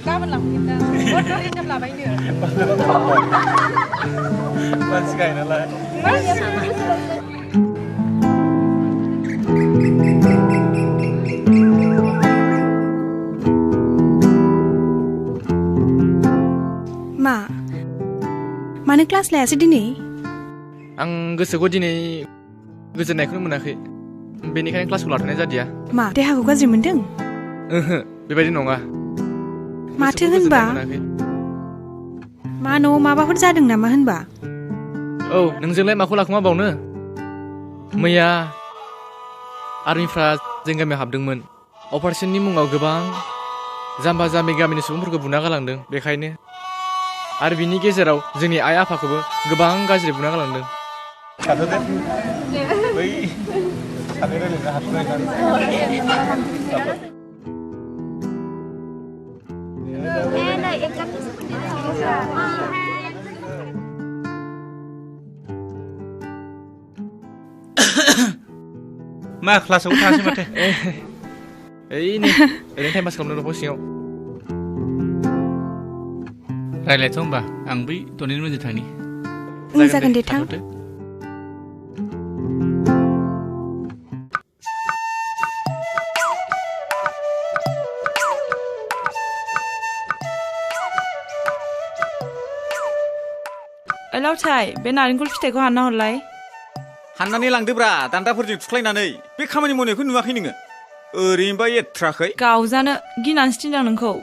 Gaban lang kita. Bodo rin jam labay niyo. Mas kain lah. Ma, mana kelas lah sih dini? Ang gosoku dini goजोननायखौनो मोनाखै. बेनिखायनो क्लासखौ लाथ'नाय जादिया. Ma, देहाखौ गाज्रि मोनदों? बेबायदि नङा. माथो होनबा? मा न'आव माबाफोर जादों नामा होनबा? औ, नोंजोंलाय माखौ लाखुमाबावनो? मैया आर्मिफ्रा जों गामियाव हाबदोंमोन. अपारेशननि मुङाव गोबां जाम्बा जाम्बि गामिनि सुबुंफोरखौ बुना गालांदों. बेखायनो आरो बिनि गेजेराव जोंनि आइ आफाखौबो गोबां गाज्रि बुना गालांदों. थाथ'दो. बै सानै रायलायनो हाथ'नाय जानो. मा क्लासाव थाङासै माथो? ओइ नै ओरैनो टाइम पास खालामनो दंफां सिङाव. रायलायथ' होमबा आं बै दनेनि मोनजों थांनि. जागोन दे थां. लावथाय बे नारेंखल फिथाइखौ हानना हरलाय. हाननानै लांदोब्रा दान्दाफोरजों थुख्लायनानै. बे खामानि मावनायखौ नुवाखै नोङो? ओरैनोबा एथ्राखै. गावजानो गिनानैसो थिनदों नोंखौ.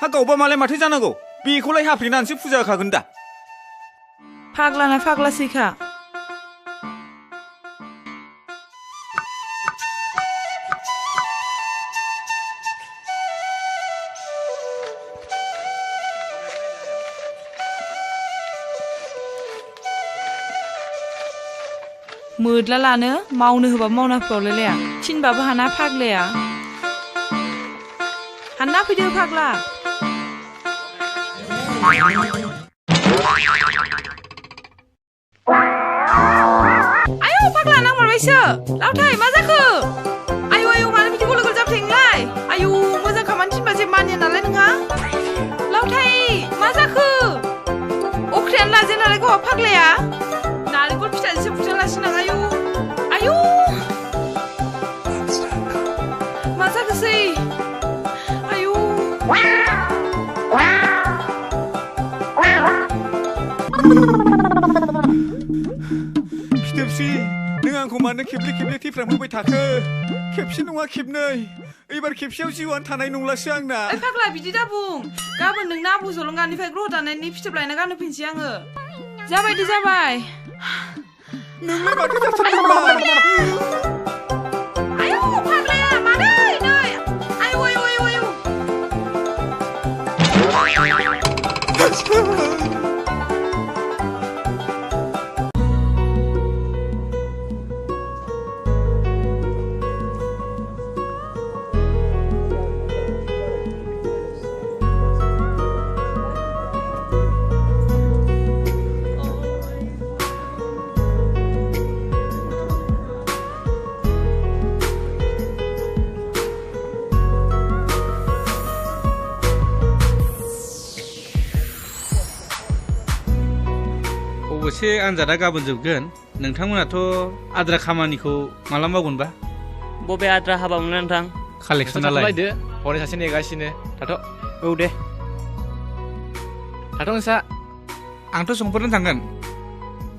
हा गावबा मालाय माथो जानांगौ? बेखौलाय हाफ्लेनानैसो फुजा होखागोन दा. फाग्लाना फाग्लासैखा. मोदला लानो मावनो होबा मावना होफ्रावलायलाया. थिनबाबो हाना फाग्लाया. हानना फैदो फाग्ला. आयौ फाग्ला नांमारबायसो. लावथाय मा जाखो? आयौ आयौ मानो बिदि गल गल जाबाय नोंलाय? आयौ मोजां खामानि थिनबा जेबो मानिया नालाय नोंहा. लावथाय मा जाखो? अख्रियानो लाजेन नालाय गावहा फाग्लाया. नारेंखल फिथाइसो बुजालासिनो आयौ आयौ मा जाखोसै? आयौ फिथोबसि नों आंखौ मानो खेबले खेबले थैफ्राम होबाय थाखो? खेबसे नङा खेबनै. एबार खेबसेयाव जिउआनो थानाय नंलासो आंना. ओइ फाग्ला बिदि दा बुं. गाबोन नोंना आबौ जलंगानिफ्राय ग्रह दानायनि फिथोब लायना गाननो फैनोसै आङो. जाबाय दे जाबाय. नोंलाय माथो जाथारदोंब्रा? आयौ फाग्लाया मादै नै आयौ आयौ आयौ आयौ. अबसे आनजादा गाबोन जोबगोन. नोंथांमोनाथ' आद्रा खामानिखौ माला मावगोनबा? बबे आद्रा हाबामोन नोंथां? कालेक्सनालाय? थाथ'लायदो. हनै सासे नेगासिनो. थाथ'. औ दे. थाथ' नोंसा. आंथ' समफोरनो थांगोन.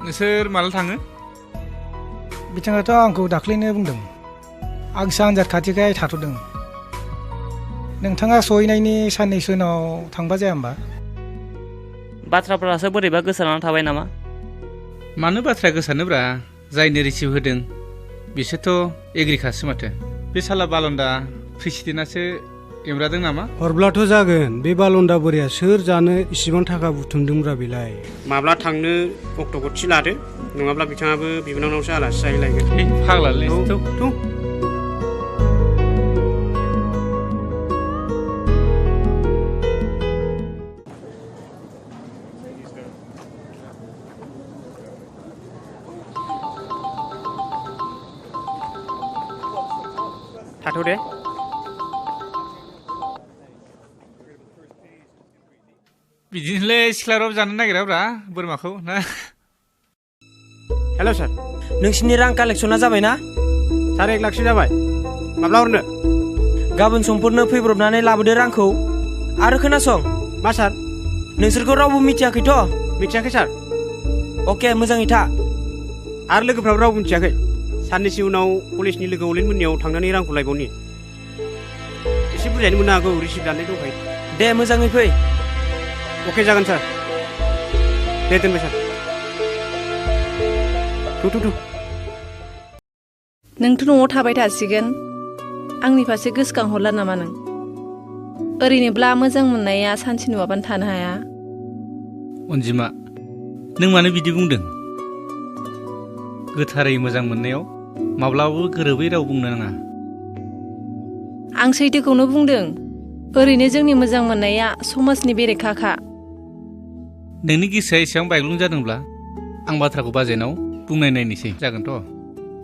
नोंसोर माला थाङो? बिथाङाथ' आंखौ दाख्लैनो बुंदों. आंसो आनजाद खाथिखाय थाथ'दों. नोंथाङा सहैनायनि साननैसो उनाव थांबा जाया होमबा? बाथ्राफोरासो बोरैबा गोसारनानै थाबाय नामा? मानो बाथ्राया गोसारनोब्रा? जायनो रिसिभ होदों बिसोरथ' एग्रिखासो माथो. बे साला बालन्दा प्रेसिडेन्टआसो एमब्रादों नामा? हरब्लाथ' जागोन. बे बालन्दा बोराया सोर जानो इसिबां थाखा बुथुमदोंब्रा बेलाय? माब्ला थांनो अक्ट'खौ थि लादो. नङाब्ला बिथाङाबो बिबोनांनावसो आलासि जाहैलायगोन. फाग्लालै. थाथ' दे बिदिनोलै सिख्लाराव जानो नागिराब्रा बोरमाखौ ना हेल' सार नोंसिनि रां कालेक्सना जाबायना? सार 1 लाखसो जाबाय माब्ला हरनो गाबोन समफोरनो फैब्रबनानै लाबोदो रांखौ। आरो खोनासं, मा सार नोंसोरखौ रावबो मिथियाखैथ'? मिथियाखै सार अके, मोजाङै था। आरो लोगोफ्राबो रावबो मिथियाखै साननैसो उनाव कलेजनि लोगो अलेन मोननियाव थांनानै रांखौ लायबावनि एसे बुरजायैनो मोननो हागौ रिसिभ दाननाय दंखायो दे मोजाङै फै। अके जागोन सार दे दोनबाय सार थु नोंथ' न'आव थाबाय थासिगोन आंनि फारसे गोसोखांहरला नामा नों? ओरैनोब्ला मोजां मोननाया सानसे नुवाबानो थानो हाया। अनजिमा नों मानो बिदि बुंदों? गोथारै मोजां मोननायाव माब्लाबाबो गोरोबै राव बुंनो नाङा। आं सैथोखौनो बुंदों। ओरैनो जोंनि मोजां मोननाया समाजनि बेरेखाखा। नोंनि गोसोआ एसेबां बायग्लुं जादोंब्ला आं बाथ्राखौ बाजेनाव बुंनाय नायनोसै जागोनथ'।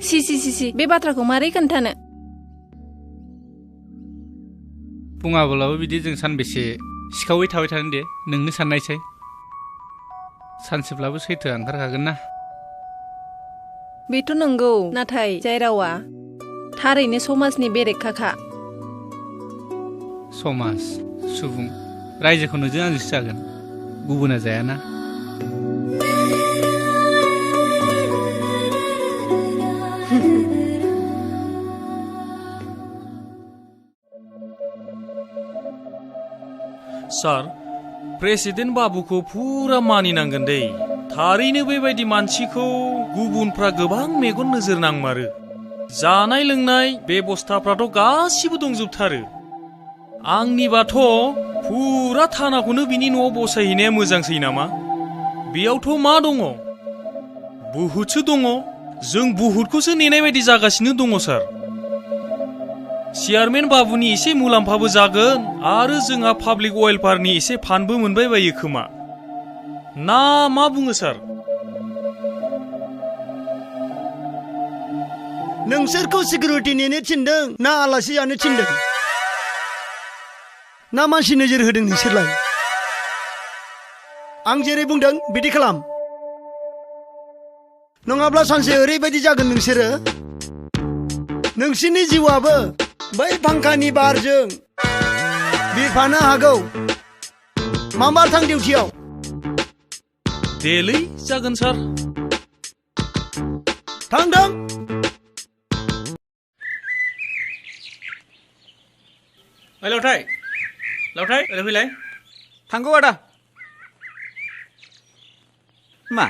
सि बे बाथ्राखौ मारै खोन्थानो? बुङाब्लाबो बिदि जों सानबेसे सिखावै थाबाय थानो दे नोंनो साननायसै सानसेब्लाबो सैथोआ ओंखारखागोन ना। बेथ' नंगौ, नाथाय जाय रावा थारैनो समाजनि बेरेखाखा। समाज सुबुं रायजोखौ नोंजों आंजोंसो जागोन, गुबुना जायाना। सार, प्रेसिडेन्ट बाबुखौ फुरा मानिनांगोन दे। थारैनो बेबायदि मानसिखौ गुबुनफ्रा गोबां मेगन नोजोर नांमारो। जानाय लोंनाय बेबस्थाफ्राथ' गासिबो दंजोबथारो। आंनिबाथ' फुरा थानाखौनो बिनि न'आव बसायहैनाया मोजांसै नामा? बेयावथ' मा दङ? बुहुदसो दङ। जों बुहुदखौसो नेनाय बायदि जागासिनो दङ सार। चेयारमेन बाबुनि एसे मुलाम्फाबो जागोन आरो जोंहा पाब्लिक वेलफेयारनि एसे फान्डबो मोनबाय बायो खोमा। ना मा बुङो सार? नोंसोरखौ सिकिउरिटि नेनो थिनदों ना आलासि जानो थिनदों? ना मानसि नोजोर होदों नोंसोरलाय? आं जेरै बुंदों बिदि खालाम, नङाब्ला सानसे ओरैबायदि जागोन नोंसोरो नोंसिनि जिउआबो बै फांखानि बारजों बिरफानो हागौ। मामा थां डिउटियाव। देलै जागोन सार। थांदों। ओइ लावथाय ओरै फैलाय। थांगौ आदा। मा?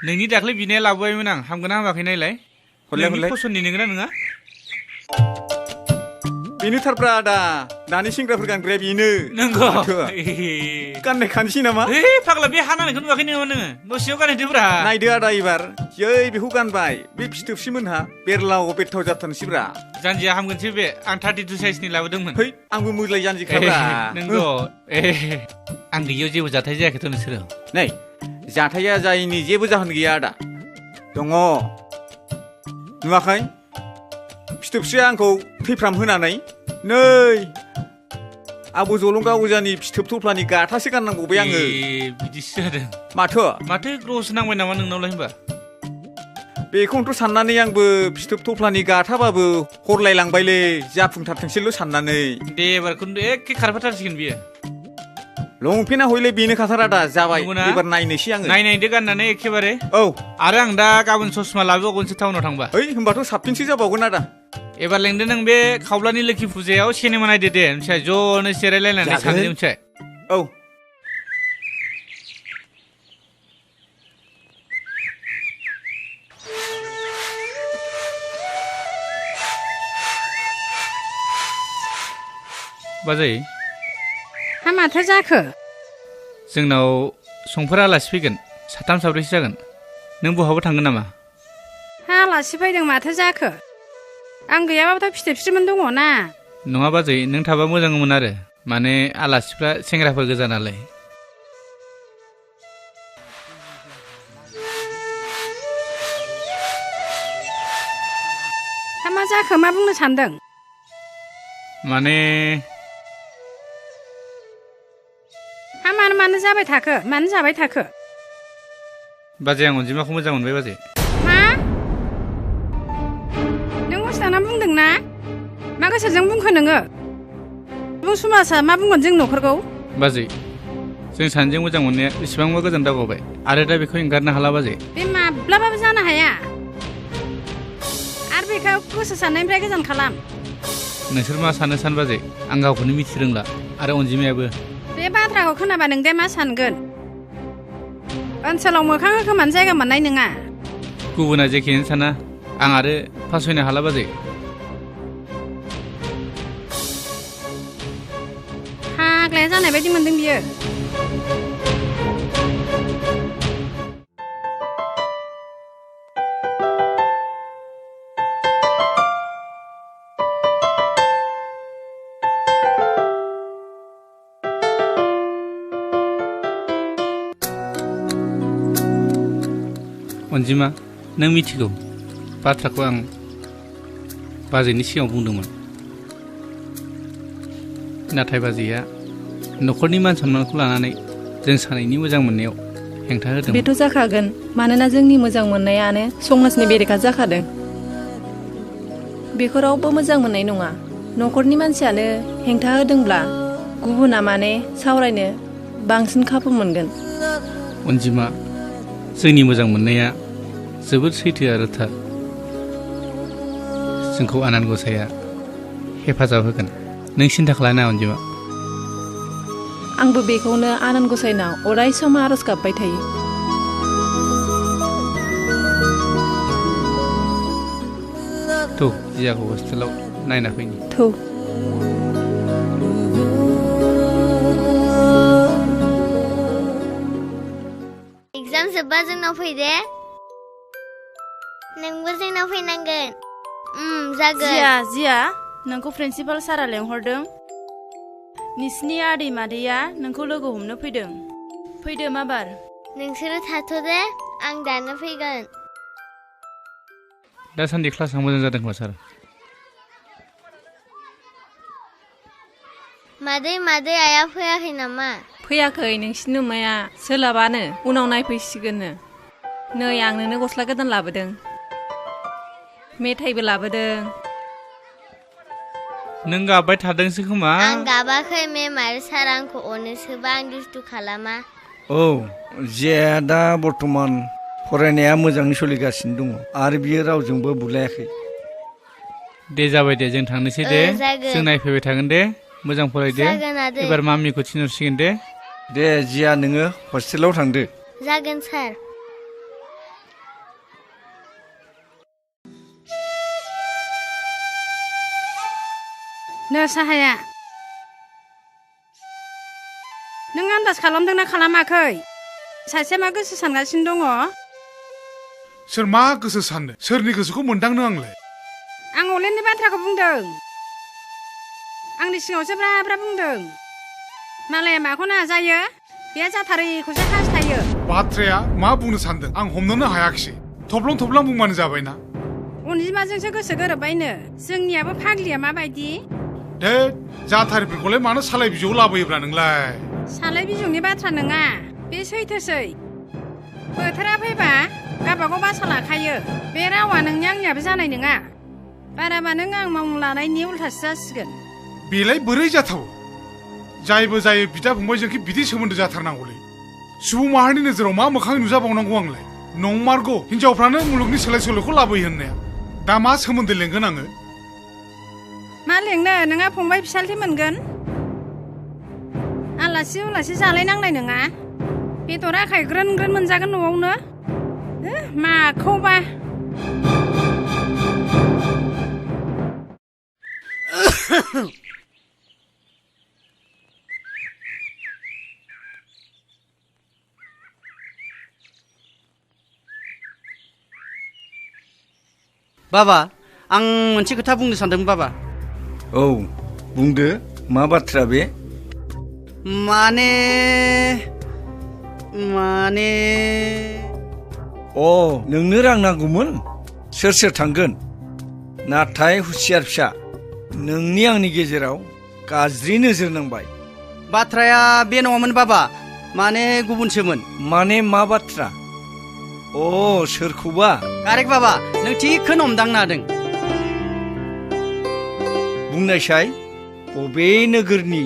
नोंनि दाख्लै बिनाया लाबोबायमोन आं, हामगोना हामाखै नायलाय। नोंनि फसननि नोंगोना नङा? बेनोथारब्रा आदा, दानि सेंग्राफोर गानग्राया बेनो। नंगौ। गाननाय खानसै नामा? फाग्ला बे हानायखौ नुवाखै नामा नोङो? दसेयाव गानहैदोब्रा। नायदो आदा एबार, जै बेखौ गानबाय बे फिथोबसिमोनहा बेरलाव बेरथाव जाथारनोसैब्रा। जानजिया हामगोनसै बे, आं 32 साइजनि लाबोदोंमोन। है, आंबो मोज्लाय जानजिखाब्रा। नंगौ। आं गैयियाव जेबो जाथाय जायाखैथ' नोंसोरो? नै, जाथाया जायैनि जेबो जाहोन गैया आदा। दङ। नुवाखै? फिथोबस्रिया आंखौ थैफ्राम होनानै नै आबौ जलंगा अजानि फिथोब थफ्लानि गाथासो गाननांगौबाय आङो। बिदिसो जादों। माथो ग्रहसो नांबाय नामा नोंनावलाय होनबा? बेखौनोथ' साननानै आंबो फिथोब थफ्लानि गाथाबाबो हरलायलांबायलै, जाफुंथारथोंसैल' साननानै। दे एबार खिन्थु एखे खारफाथारसिगोन बियो। लंपेन्टआ हयले बेनो खाथारा दा, जाबाय एबार नायनोसै आङो। नायदो गाननानै एखेबारे। औ। आरो आं दा गाबोन ससमा लाबोबावगोनसो टाउनाव थांबा। होमबाथ' साबसिनसो जाबावगोन आदा। एबार लेंदो नों बे खावब्लानि लोखि फुजायाव सिनेमा नायदो दे, मिथिबाय? ज'नो जिरायलायनानै सानैजों, मिथिबाय? औ। बाजै। हा माथो जाखो? जोंनाव संफोर आलासि फैगोन, 3 4 जागोन। नों बहाबा थांगोन नामा? हा आलासि फैदों माथो जाखो? आं गैयाबाबोथ' फिथोबस्रिमोन दङ ना। नङा बाजै, नों थाबा मोजांमोन आरो, माने आलासिफ्रा सेंग्राफोर गोजा नालाय। हा मा जाखो, मा बुंनो सानदों? माने हा मानो जाबाय थाखो मानो जाबाय थाखो बाजै आं अनजिमाखौ मोजां मोनबाय बाजै मा नों उस्ताना बुंदोंना मा गोसोजों बुंखो नोङो सुबुं समाजा मा बुंगोन जों न'खरखौ बाजै जों सानैजों मोजां मोननाया बेसेबांबा गोजान दावगाबाय आरो दा बेखौ एंगारनो हाला बाजै बे माब्लाबाबो जानो हाया आरो बेखौ गोसो साननायनिफ्राय गोजान खालाम नोंसोर मा सानो सान बाजै आं गावखौनो मिथि रोंला आरो अनजिमायाबो बे बाथ्राखौ खोनाबा नों दे मा सानगोन ओनसोलाव मोखां होखोमानो जायगा मोननाय नङा गुबुना जेखियानो साना आं आरो फासयनो हाला बाजै फाग्लाया जानाय बायदि मोनदों बियो अनजिमा नों मिथिगौ बाथ्राखौ आं बाजैनि सिगाङाव बुंदोंमोन नाथाय बाजैया न'खरनि मान सन्मानखौ लानानै जों सानैनि मोजां मोननायाव हेंथा होदों बेथ' जाखागोन मानोना जोंनि मोजां मोननायानो समाजनि बेरेखा जाखादों बेखौ रावबो मोजां मोननाय नङा न'खरनि मानसियानो हेंथा होदोंब्ला गुबुना माने सावरायनो बांसिन खाबु मोनगोन अनजिमा जोंनि मोजां मोननाया जोबोद सैथो आरो थार जोंखौ आनान गसाइया हेफाजाब होगोन नों सिन्था खालामनाङा अनजिमा आंबो बेखौनो आनान गसाइनाव अराय सम आरज गाबबाय थायो थौ जियाखौ हस्टेलाव नायना फैनि थौ एग्जाम जोब्बा जोंनाव फै दे नोंबो जोंनाव फैनांगोन जागोन जिया नोंखौ प्रिन्सिपाल सारा लेंहरदों नोंसिनि आदै मादैया नोंखौ लोगो हमनो फैदों फैदो माबार नोंसोरो थाथ' दे आं दानो फैगोन दासान्दि क्लासा मोजां जादों खोमा सार मादै आइया फैयाखै नामा फैयाखै नोंसिनि अमाया सोलाबानो उनाव नायफैसिगोननो नै आं नोंनो गस्ला गोदान लाबोदों मेथाइबो लाबोदों नों गाबबाय थादोंसो खोमा आं गाबाखै मेम आरो सार आंखौ अनोसोबा आं दुस्थु खालामा औ जिया दा बर्थमान फरायनाया मोजाङै सोलिगासिनो दङ आरो बियो रावजोंबो बुलायाखै दे जाबाय दे जों थांनोसै दे जों नायफैबाय थागोन दे मोजां फरायदे एबार मामिखौ थिनहरसिगोन दे जिया नोङो हस्टेलाव थांदो जागोन सार नो साहाया नों आन्दाज खालामदोंना खालामाखै सासेया मा गोसो सानगासिनो दङ सोर मा गोसो साननो सोरनि गोसोखौ मोनदांनो आंलाय आं अलेननि बाथ्राखौ बुंदों आंनि सिगाङावसो ब्रा ब्रा बुंदों मालाया माखौ नाजायो बे जाथारैखौसो हास्थायो बाथ्राया मा बुंनो सानदों आं हमनोनो हायाखिसै थब्लं बुंबानो जाबायना अनजिमाजोंसो गोसो गोरोबबायनो जोंनियाबो फाग्लिया माबायदि दे जाथारिफोरखौलाय मानो सालाय बिजौआव लाबोयोब्रा नोंलाय सालाय बिजौनि बाथ्रा नङा बे सैथोसै बोथोरा फैबा गावबागाव बासा लाखायो बे रावा नोंनि आंनियाबो जानाय नङा बाराबा नों आं मावनो लानायनि उल्थासो जासिगोन बेलाय बोरै जाथाव जायबो जायो बिदा फंबायजोंखि बिदि सोमोन्दो जाथारनांगौलै सुबुं माहारिनि नोजोराव मा मोखाङै नुजाबावनांगौ आंलाय नंमारगौ हिनजावफ्रानो मुलुगनि सोलाय सोल'खौ लाबोयो होननाया दा मा सोमोन्दो लेंगोन आङो मा लेंनो नोंहा फंबाय फिसालथि मोनगोन आलासि उलासि जालायनांनाय नङा बेदर आखाय ग्रोन ग्रोन मोनजागोन न'आवनो माखौबा बाबा आं मोनसे खोथा बुंनो सानदोंमोन बाबा औ बुंदो मा बाथ्रा बे माने नोंनो रां नांगौमोन सोर थांगोन नाथाय हुसियार फिसा नोंनि आंनि गेजेराव गाज्रि नोजोर नांबाय। बाथ्राया बे नङामोन बाबा, माने गुबुनसोमोन। माने मा बाथ्रा? अ सोरखौबा? कारेक्ट बाबा, नों थिगखौनो हमदांनो हादों। बुंनायसाय, बबे नोगोरनि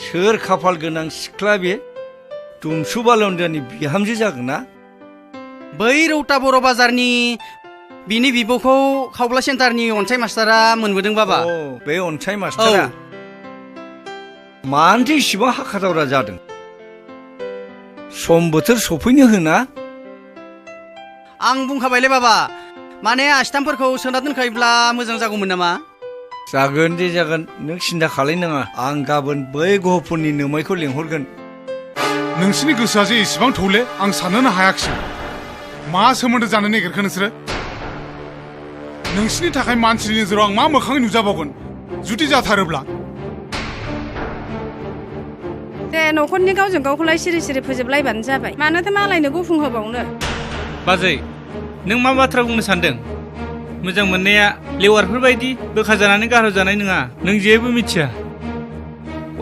सोर खाफाल गोनां सिख्ला बे? दुमसु बालन्दानि बिहामजो जागोन ना? बै रौता बर' बाजारनि बिनि बिब'खौ खावब्ला सेन्टारनि अन्साय मास्टारा मोनबोदों बाबा। बे अन्साय मास्टारा मानोथो इसिबां हाखादावरा जादों? सम बोथोर सफैनो होना? आं बुंखाबायलै बाबा, माने आसिथामफोरखौ सोना दोनखायोब्ला मोजां जागौमोन नामा? जागोन दे जागोन, नों सिन्था खालायनाङा। आं गाबोन बै गहपुरनि नोमायखौ लेंहरगोन। नोंसिनि गोसोआ जे इसिबां थौले आं साननोनो हायाखिसै। मा सोमोन्दो जानो नागिरखो नोंसोरो? नोंसिनि थाखाय मानसिनि नोजोराव आं मा मोखाङै नुजाबावगोन जुदि जाथारोब्ला? दे न'खरनि गावजों गावखौलाय सिरि सिरि फोजोबलायबानो जाबाय, मानोथो मालायनो गुफुंहोबावनो? बाजै, नों मा बाथ्रा बुंनो सानदों? मोजां मोननाया लेवारफोर बायदि बोखाजानानै गारहरजानाय नङा। नों जेबो मिथिया।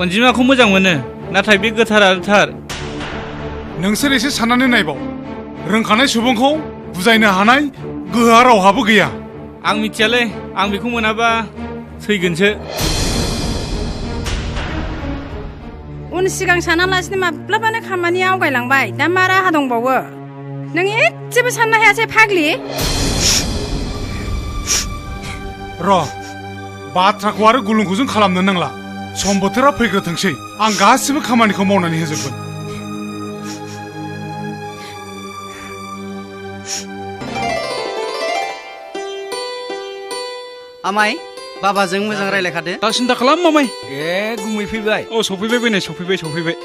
अनजिमाखौ मोजां मोनो, नाथाय बे गोथार आरो थार। नोंसोर एसे साननानै नायबाव, रोंखानाय सुबुंखौ बुजायनो हानाय गोहोआ रावहाबो गैया। आं मिथियालै, आं बेखौ मोनाबा थैगोनसो। उन सिगां सानालासिनो माब्लाबानो खामानिया आवगायलांबाय, दा मा राहा दंबावो? नों एसेबो साननो हायासै फाग्लि? र' बाथ्राखौ आरो गुलुंखौ जों खालामनो नांला। सम बोथोरा फैग्रोथोंसै, आं गासिबो खामानिखौ मावनानै होजोबगोन। आमाय, बाबाजों मोजां रायलायखादो। दा सिन्था खालाम मामाय। गुमै फैबाय। सफैबाय बैनाय, सफैबाय।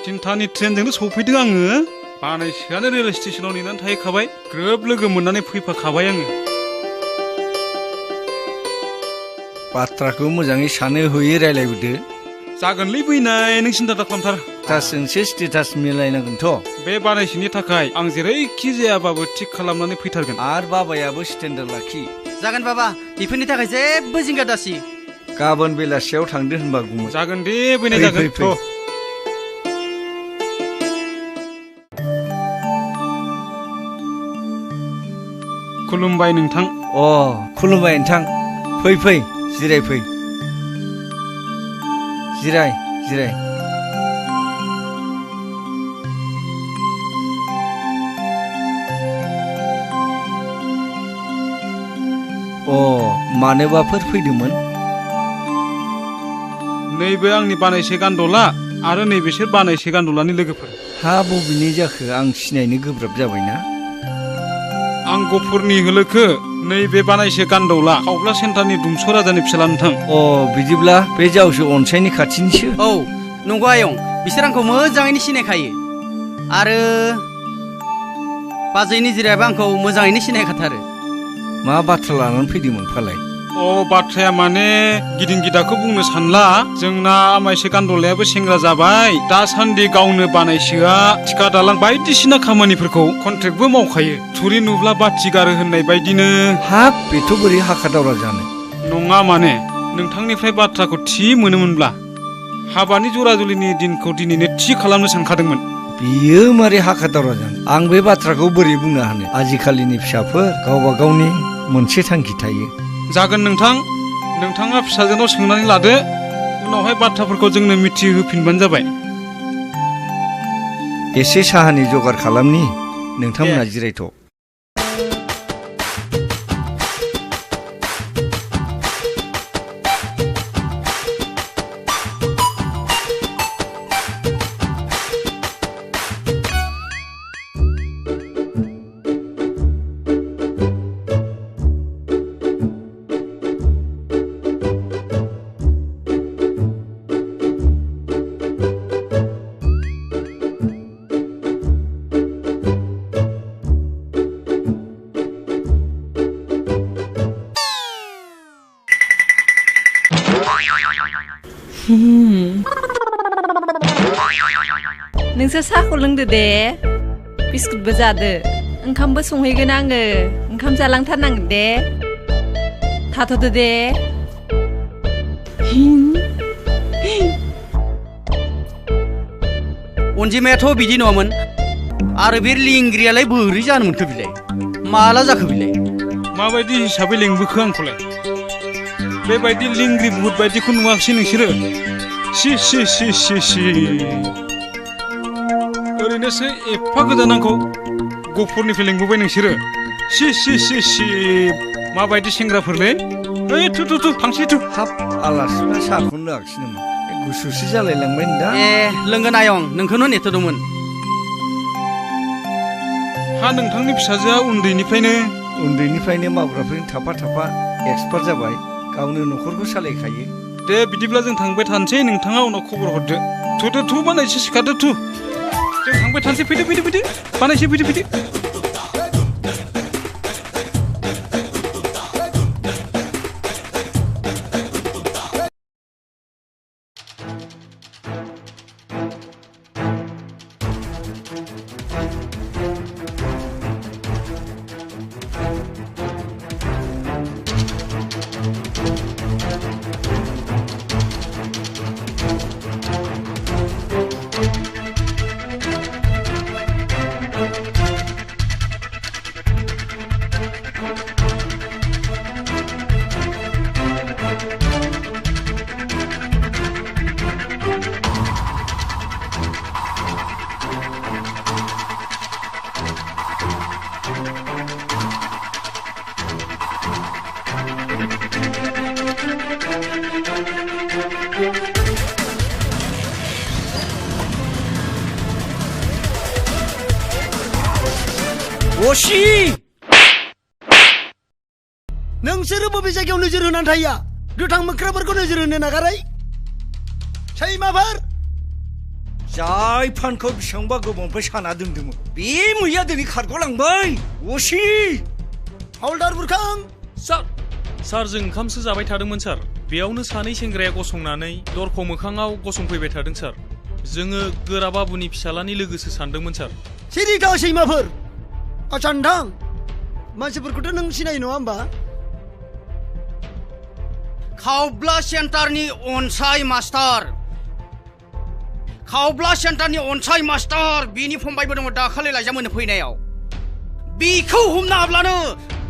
थिनथानि ट्रेनजोंनो सफैदों आङो। बानायसोआनो रेल स्टेसनाव नेनानै थाहैखाबाय। ग्रोब लोगो मोननानै फैफाखाबाय आङो। बाथ्राखौ मोजाङै सानो हयै रायलायबोदो। जागोनलै बैनाय, नों सिन्था दाखालामथार। स्टेटासजोंसो स्टेटास मिलायनांगोनथ'। बे बानायसोनि थाखाय आं जेरैखि जायाबाबो थिग खालामनानै फैथारगोन। आरो बाबायाबो स्टेन्डार्ड लाखि। जागोन बाबा, बेफोरनि थाखाय जेबो जिंगा दासि। गाबोन बेलासियाव थांदो होनबा गुमै। जागोन दे बैनाय, जागोन। खुलुमबाय नोंथां। खुलुमबाय नोंथां। फै जिरायफै। जिराय। मानोबाफोर फैदोंमोन? नैबे आंनि बानायसे गान्दला आरो नैबेसोर बानायसे गान्दलानि लोगोफोर। हा बबेनि जाखो आं सिनायनो गोब्राब जाबायना? आं गफुरनि होलोखो नैबे बानायसे गान्दौला खावब्ला सेन्टारनि दुमस' राजानि फिसाला नोंथां। बिदिब्ला बे जावसो अनसायनि खाथिनिसो। औ नंगौ आयं, बिसोर आंखौ मोजाङैनो सिनायखायो। आरो बाजैनि जिरायाबो आंखौ मोजाङैनो सिनायखाथारो। मा बाथ्रा लानानै फैदोंमोन फालाय? बाथ्राया माने गिदिं गिदाखौ बुंनो सानला। जोंना आमायसे गान्दलायाबो सेंग्रा जाबाय। दासान्दि गावनो बानायसोआ थिखा दालां बायदिसिना खामानिफोरखौ कन्ट्रेक्टबो मावखायो। थुरि नुब्ला बाथि गारो होननाय बायदिनो। हाब, बेथ' बोरै हाखादावरा जानो? नङा माने, नोंथांनिफ्राय बाथ्राखौ थि मोनोमोनब्ला हाबानि जरा जुलिनि दिनखौ दिनैनो थि खालामनो सानखादोंमोन। बियो मारै हाखादावरा जानो? आं बे बाथ्राखौ बोरै बुंनो हानो? आजिखालिनि फिसाफोर गावबा गावनि मोनसे थांखि थायो। जागोन नोंथां, नोंथाङा फिसाजोनाव सोंनानै लादो। उनावहाय बाथ्राफोरखौ जोंनो मिथिहोफिनबानो जाबाय। एसे साहानि जगार खालामनि, नोंथांमोना जिरायथ'। नोंसोर साहाखौ लोंदो दे, बिस्कुटबो जादो। ओंखामबो संहैगोन आङो, ओंखाम जालांथारनांगोन दे। थाथ'दो दे अनजिमायाथ' बिदि नङामोन आरो बे लिंग्रियालाय बोरै जानो मोनखो बिलाय माला जाखो बिलाय माबायदि हिसाबै लिंबोखो आंखौलाय बेबायदि लिंग्रि बुहुत बायदिखौ नुवाखिसै नोंसोरो सि सि सि सि सि ओरैनोसो एफा गोजान आंखौ गफुरनिफ्राय लिंबोबाय नोंसोरो सि सि सि सि माबायदि सेंग्राफोरलै ओइ थु थु थु थांसै थु हाब आलासिफ्रा साहाखौनो लोङाखिसै नामा गुसुसो जालायलांबाय दा ए लोंगोन आयं नोंखौनो नेथ'दोंमोन हा नोंथांनि फिसाजोआ उन्दैनिफ्रायनो मावग्राफोरनि थाफा थाफा एक्सपार्ट जाबाय गावनो न'खरखौ सालायखायो दे बिदिब्ला जों थांबाय थानोसै नोंथाङा उनाव खबर हरदो थुदो थु बानायसै सिखारदो थु जों थांबाय थानोसै फैदो फैदो फैदो बानायसै फैदो फैदो अशी नोंसोरो बबे जायगायाव नोजोर होनानै थाया गोथां मोख्राफोरखौ नोजोर होनो नागारै सैमाफोर जाय फानखौ बेसेबांबा गोबावनिफ्राय साना दोनदोंमोन बे मैया दिनै खारग'लांबाय अशी हावलदार बुरखां सार जों ओंखामसो जाबाय थादोंमोन सार बेयावनो सानै सेंग्राया गसंनानै दरखं मोखाङाव गसंफैबाय थादों सार जोङो गोरा बाबुनि फिसालानि लोगोसो सानदोंमोन सार सिरि था सैमाफोर आच्छा नोंथां मानसिफोरखौथ' नों सिनायो नङा होमबा खावब्ला सेन्टारनि अनसाय मास्टार बिनि फंबायबो दङ दाखालि लाइजाम होनो फैनायाव बिखौ हमनो हाब्लानो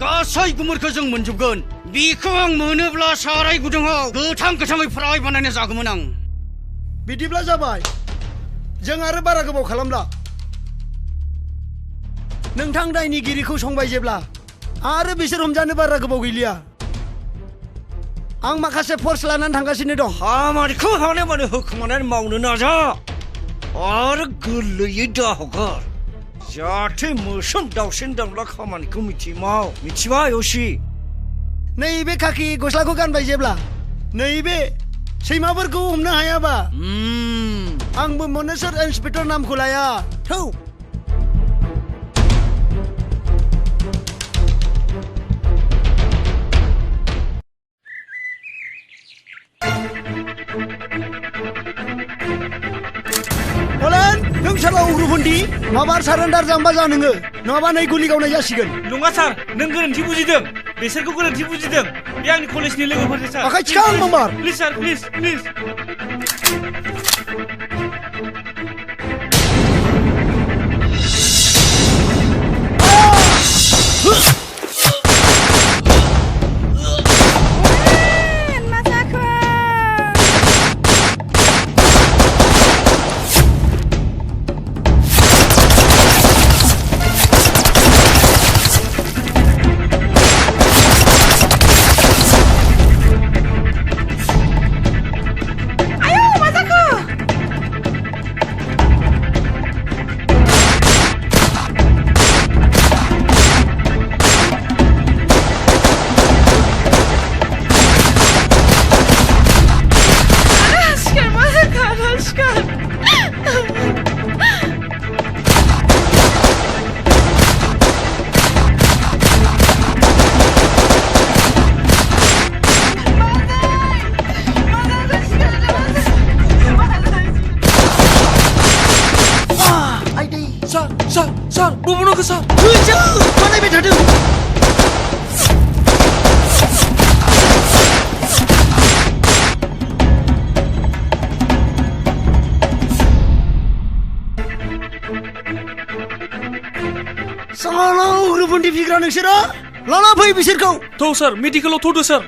गासै गुमुरखौ जों मोनजोबगोन बिखौ आं मोनोब्ला साराय गुदुङाव गोथाङै फ्राय बानायना जागौमोन आं बिदिब्ला जाबाय जों आरो बारा गोबाव खालामला नोंथां दायनिगिरिखौ संबाय जेब्ला आरो बिसोर हमजानो बारा गोबाव गैलिया आं माखासे फर्स लानानै थांगासिनो दं खामानिखौ हानायमानि होखोमानानै मावनो नाजा आरो गोरलैयै दाहगार जाहाथे मोसोम दाउसेन दाउला खामानिखौ मिथिबाय अशी नैबे खाखि गस्लाखौ गानबाय जेब्ला नैबे सैमाफोरखौ हमनो हायाबा आंबो मनेस्वर इन्सपेक्टर नामखौ लाया थौ नों साला उग्रपन्थी माबार सारेन्डार जाम्बा जा नोङो नङाबा नै गुलि गावनाय जासिगोन नङा सार नों गोरोन्थि बुजिदों बिसोरखौ गोरोन्थि बुजिदों बे आंनि कलेजनि लोगोफोरसो सार आखाय थिखां माबार प्लिज सार प्लिज गुबुननि फिग्रा नोंसोरो लाना फै बिसोरखौ थौ सार मेडिकेलाव थौदो सार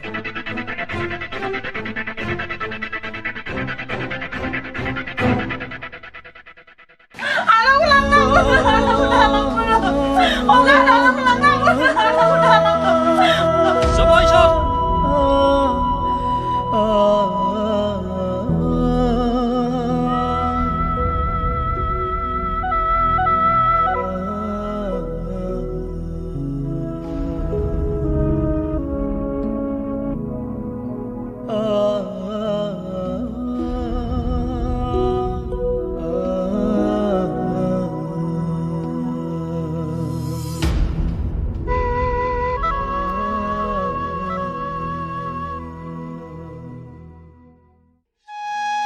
Sabay sir.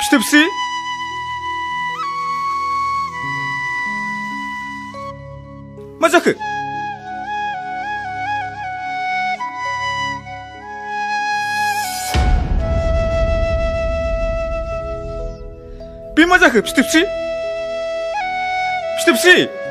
फिथोबस्रि मा जाखो बे मा जाखो फिथोबस्रि फिथोबस्रि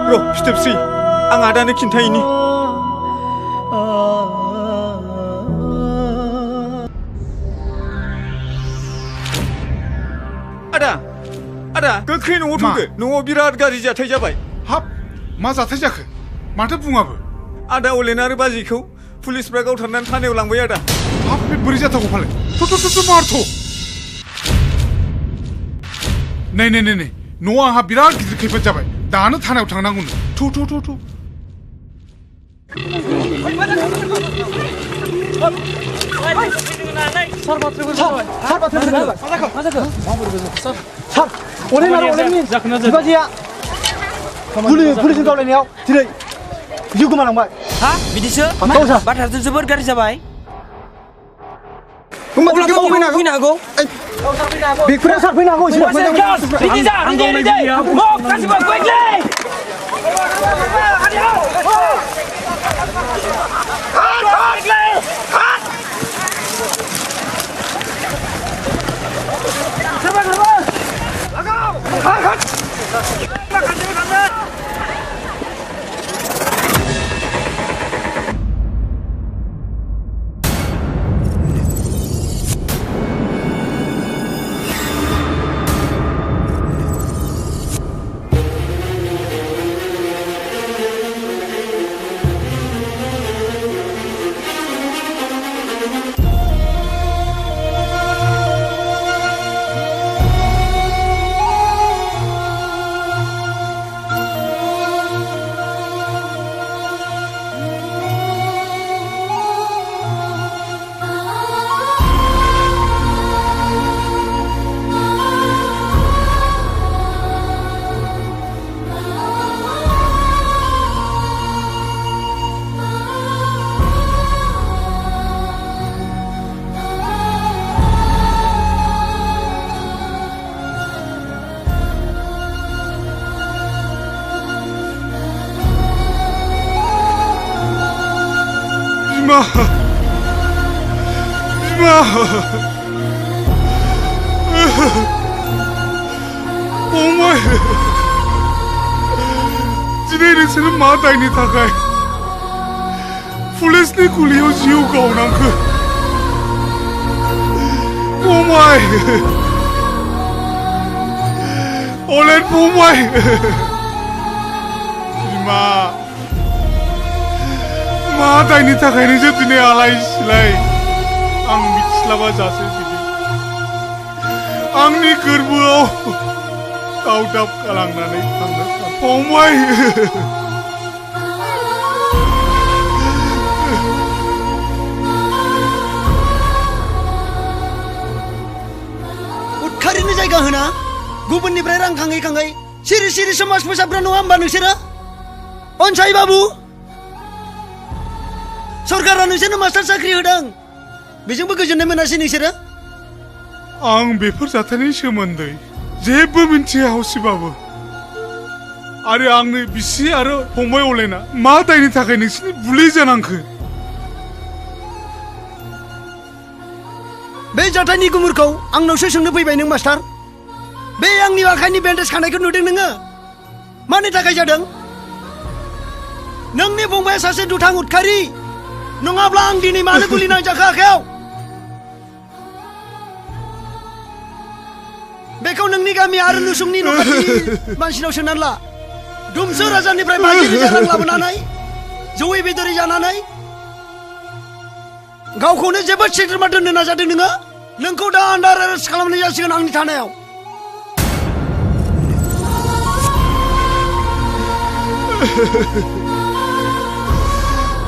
र' फिथोबस्रि आं आदानो खिन्थायैनि आदा आदा गोख्रै न'आव थांदो न'आव बिराद गाज्रि जाथाय जाबाय हाब मा जाथाय जाखो माथो बुङाबो आदा अलेन आरो बाजिखौ पुलिसफ्रा गावथारनानै थानायाव लांबाय आदा हाब बे बोरै जाथावगौ फालाय थ' मारथ' नै न'आ आंहा बिराद गिदिर खैफोद जाबाय दानो थानायाव थांनांगौनो थ' पुलिसजों गावलायनायाव दिनै जिउ गोमालांबाय हा बिदिसो बाथ्रायाथ' जोबोद गाज्रि जाबाय फैनो हागौ बेफोराव सार फैनो हागौ बिमा फंबाय दिनै नोंसोरो मा दायनि थाखाय पुलिसनि गुलियाव जिउ गावनांखो फंबाय अलेन फंबाय बिमा मा दायनि थाखाय नोंसोर दिनै आलाय सिलाय आं मिथिस्लाबा जासै बिदि आंनि गोरबोआव दावदाब गालांनानै थांनो फंबाय उदखारिनो जायगा होना गुबुननिफ्राय रां खाङै खाङै सिरि सिरि समाज फोसाबग्रा नङा होमबा नोंसोरो अनसाय बाबु सरकारा नोंसोरनो मास्टार साख्रि होदों बेजोंबो गोजोननाय मोनासै नोंसोरो आं बेफोर जाथायनि सोमोन्दै जेबो मिन्थिया हसिबाबो आरो आंनो बिसि आरो फंबाय अलेना मा दायनि थाखाय नोंसोरनि बुलि जानांखो बे जाथायनि गुमुरखौ आंनावसो सोंनो फैबाय नों मास्टार बे आंनि आखाइनि बेन्डेज खानायखौ नुदों नोङो मानि थाखाय जादों नोंनि फंबाया सासे दुथां उदखारि नङाब्ला आं दिनै मानो गुलि नांजाखो आखायाव बेखौ नोंनि गामि आरो नुसुंनि न'खाथि मानसिनाव सोंनानै ला दुमसो राजानिफ्राय 50,000 रां लाबोनानै जौयै बेदरै जानानै गावखौनो जोबोद सोद्रोमा दोननो नाजादों नोङो नोंखौ दा आन्डार एरेस्ट खालामनाय जासिगोन आंनि थानायाव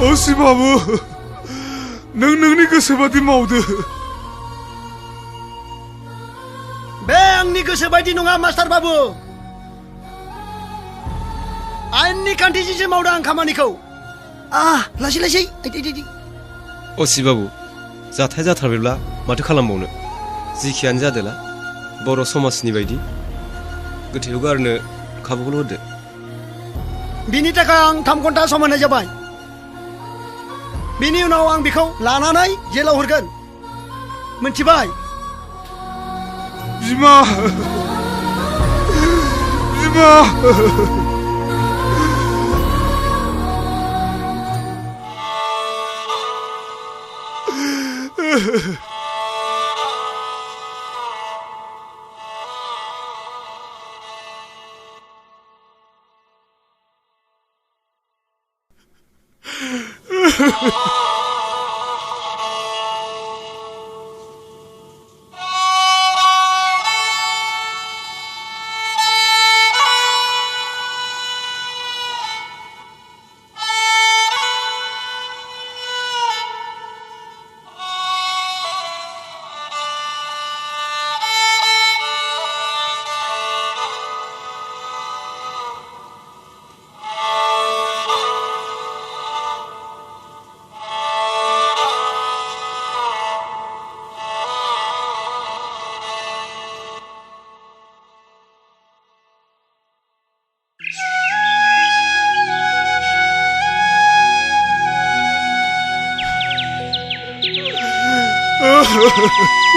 असि बाबु नों नोंनि गोसो बादि मावदो बे आंनि गोसो बायदि नङा मास्टार बाबु आयेननि खान्थिजोंसो मावदों आं खामानिखौ लासै लासै असि बाबु जाथाय जाथारबायब्ला माथो खालामबावनो जिखियानो जादोला बर' समाजनि बायदि गोथैखौ गारनो खाबुखौल' होदो बिनि थाखाय आं 3 घन्टा सम होनाय जाबाय बिनि उनाव आं बिखौ लानानै जेलाव हरगोन मिन्थिबाय बिमा बिमा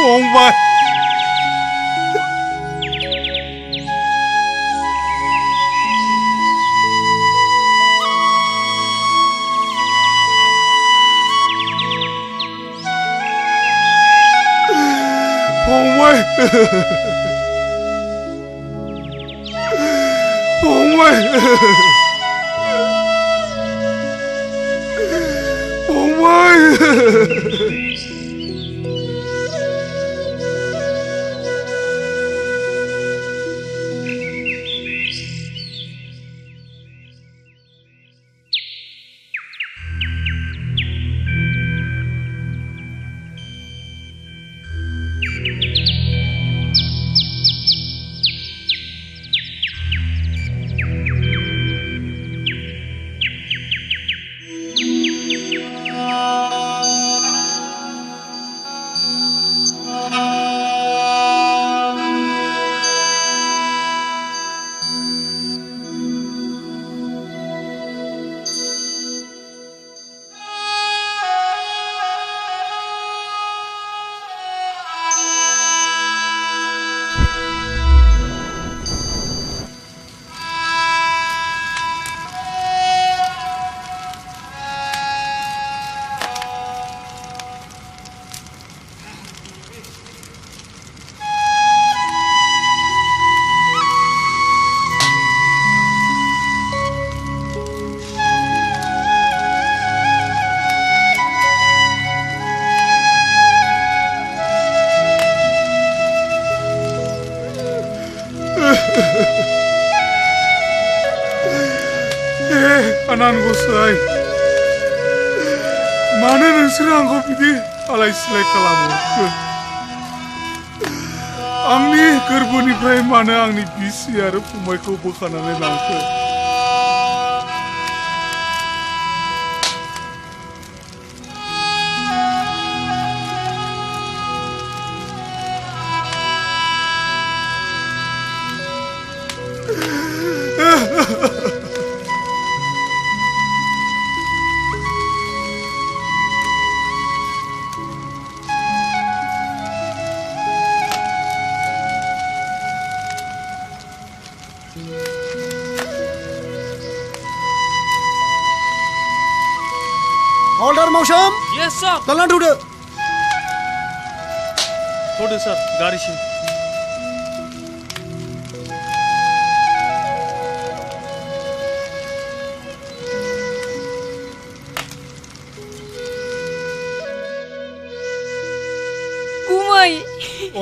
फंबाय फंबाय फंबाय फंबाय आनान गसाय मानो नोंसोरो आंखौ बिदि आलाय सिलाय खालामो आंनि गोरबोनिफ्राय मानो आंनि बिसि आरो फंबायखौ बोखानानै लांखो मावसोम यस सर दालां थौदो थौदो सर गारिसिम गुमै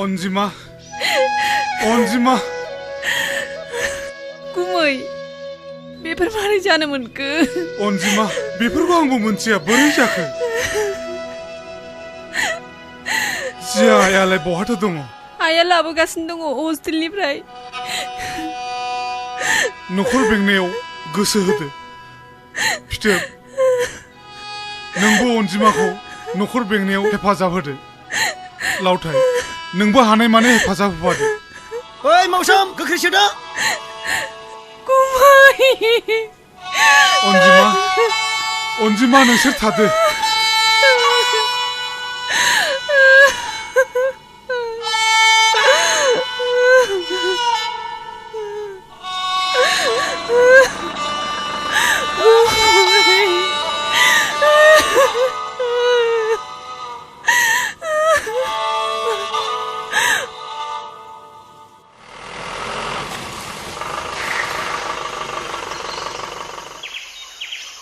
अनजिमा अनजिमा गुमै बेफोर मारै जानो मोनखो अनजिमा बेफोरखौ आंबो मोनथिया बोरै जाखो जिया आयालाय बहाथो दङ आइया लाबोगासिनो दङ हस्टेलनिफ्राय न'खर बेंनायाव गोसो होदो फिथोब नोंबो अनजिमाखौ न'खर बेंनायाव हेफाजाब होदो लावथाय नोंबो हानाय माने हेफाजाब होफादो ओइ मावसोम गोख्रै सोदो गुमै अनजिमा अनजिमा नोंसोर थादो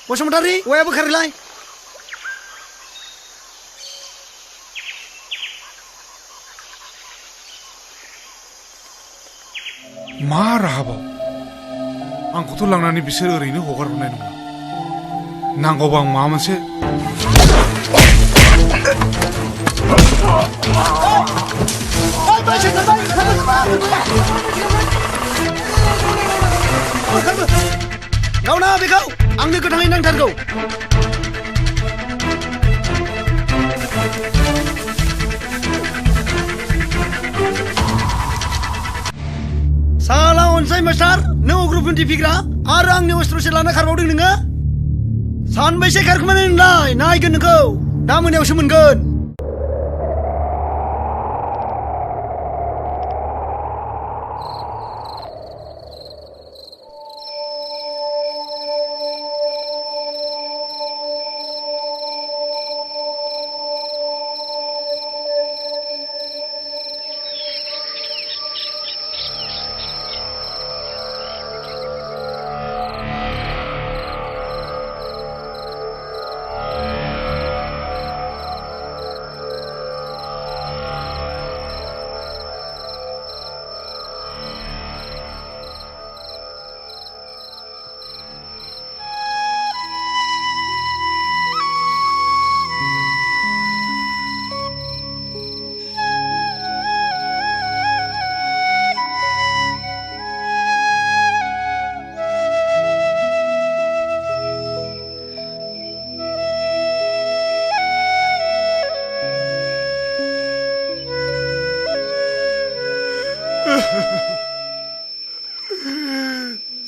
बसुमतारी हौवायाबो खारैलाय मा राहाबाव आंखौथ' लांनानै बिसोर ओरैनो हगारहरनाय नङा नांगौबा आं माबा मोनसे गावना बेखौ आंनो गोथाङै नांथारगौ साला अनसाय मास्टार नों उग्रपन्थि फिग्रा आरो आंनि अस्त्रसो लाना खारबावदों नोङो सानबैसे खारखोमानाय नोंलाय नायगोन नोंखौ दा मोनायावसो मोनगोन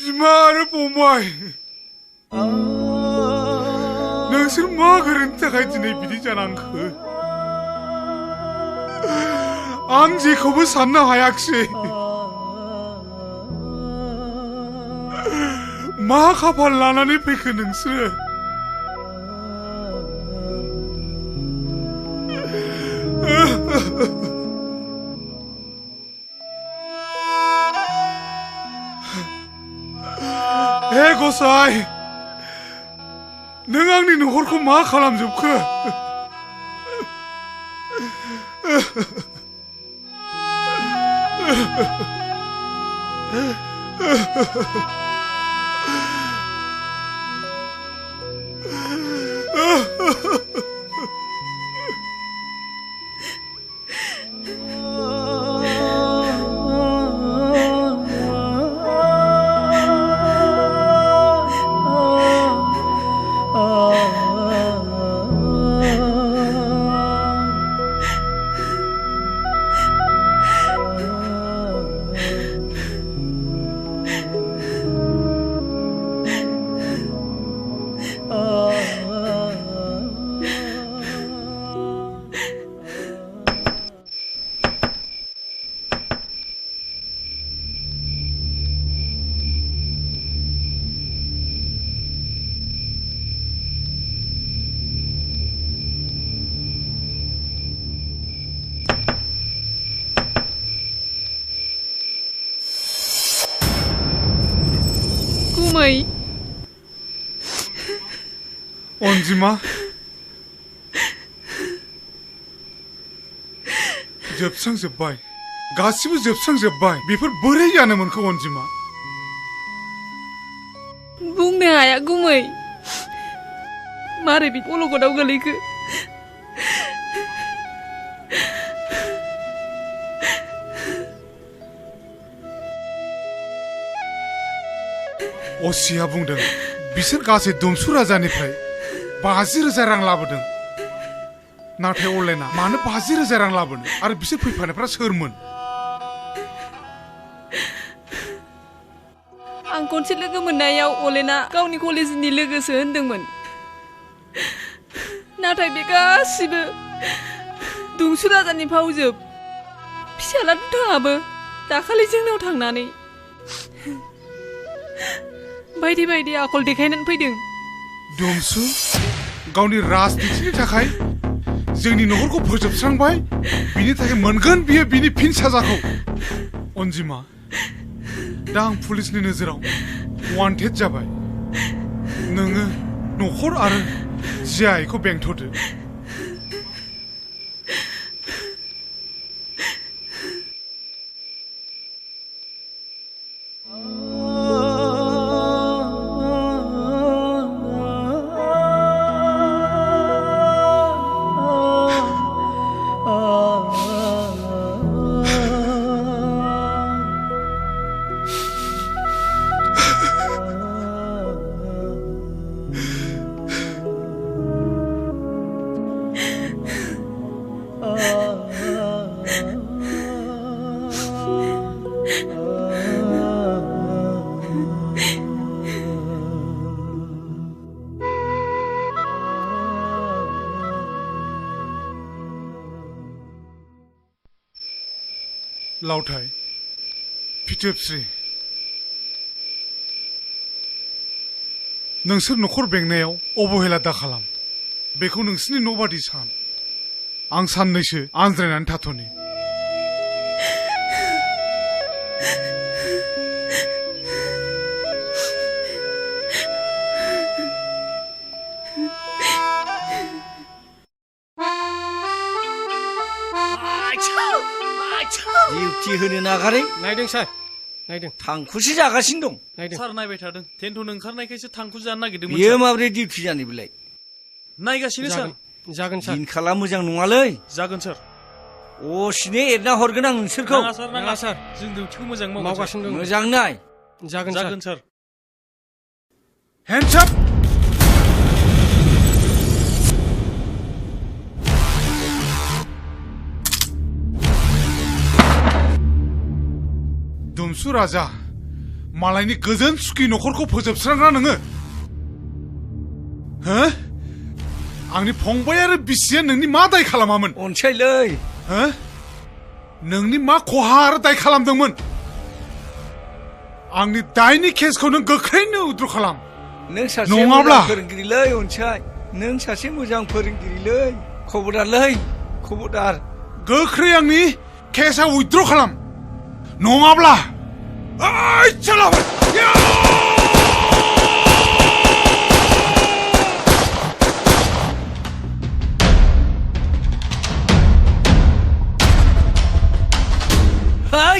बिमा आरो फंबाय नोंसोर मा गोरोन्थिनि थाखाय दिनै बिदि जानांखो आं जेखौबो साननो हायाखिसै मा खाफाल लानानै फैखो नोंसोरो हे गसाय नों आंनि न'खरखौ मा खालामजोबखो अनजिमा जोबस्रांजोब्बाय गासिबो जोबस्रांजोब्बाय बेफोर बोरै जानो मोनखो अनजिमा बुंनो हाया गुमै मारै बे अलगदाव गोलैखो असिया बुंदों बिसोर गासै दुमसु राजानिफ्राय 50,000 रां लाबोदों नाथाय अलेना मानो 50,000 रां लाबोनो आरो बिसोर फैफानायफ्रा सोरमोन आं खनसे लोगो मोननायाव अलेना गावनि कलेजनि लोगोसो होनदोंमोन नाथाय बे गासिबो दुमसु राजानि फावजोब फिसाला दुथाङाबो दाखालि जोंनाव थांनानै बायदि बायदि आखल देखायनानै फैदों दुमसु गावनि राजनितिनि थाखाय जोंनि नखरखौ फोजोबस्रांबाय बिनि थाखाय मोनगोन बियो बिनि फिन साजाखौ अनजिमा दा आं पुलिसनि नोजोराव वान्टेड जाबाय नोङो नखर आरो जियाइखौ बेंथ'दो लावथाय फिथोबस्रि नोंसोर नखर बेंनायाव अबहेला दाखालाम बेखौ नोंसोरनि न' बादि सान आं साननैसो आनज्रायनानै थाथ'नि डिउटि होनो नागारै नायदों सार नायदों थांखुसो जागासिनो दं नायदों सार नायबाय थादों टेन्टन ओंखारनायखायसो थांखु जानो नागिरदोंमोन बियो माबोरै डिउटि जानो बेलाय नायगासिनो सार जागोन सार दिन खाला मोजां नङालै जागोन सार असिने एरना हरगोन आं नोंसोरखौ नाङा सार जों डिउटिखौ मोजां मावगासिनो दं मोजां नाय जागोन सार हेन्डस आप दुमसु राजा मालायनि गोजोन सुखि नखरखौ फोजोबस्रांग्रा नोङो हो आंनि फंबाय आरो बिसिया नोंनि मा दाय खालामामोन अनसायलै हो नोंनि मा खहा आरो दाय खालामदोंमोन आंनि दायनि केसखौ नों गोख्रैनो उद्रु खालाम नों सासे मोजां फोरोंगिरिलै अनसाय नों सासे मोजां फोरोंगिरिलै खबरदारलै खबरदार गोख्रै आंनि केसआ उइद्र खालाम नङाब्ला चलाबाय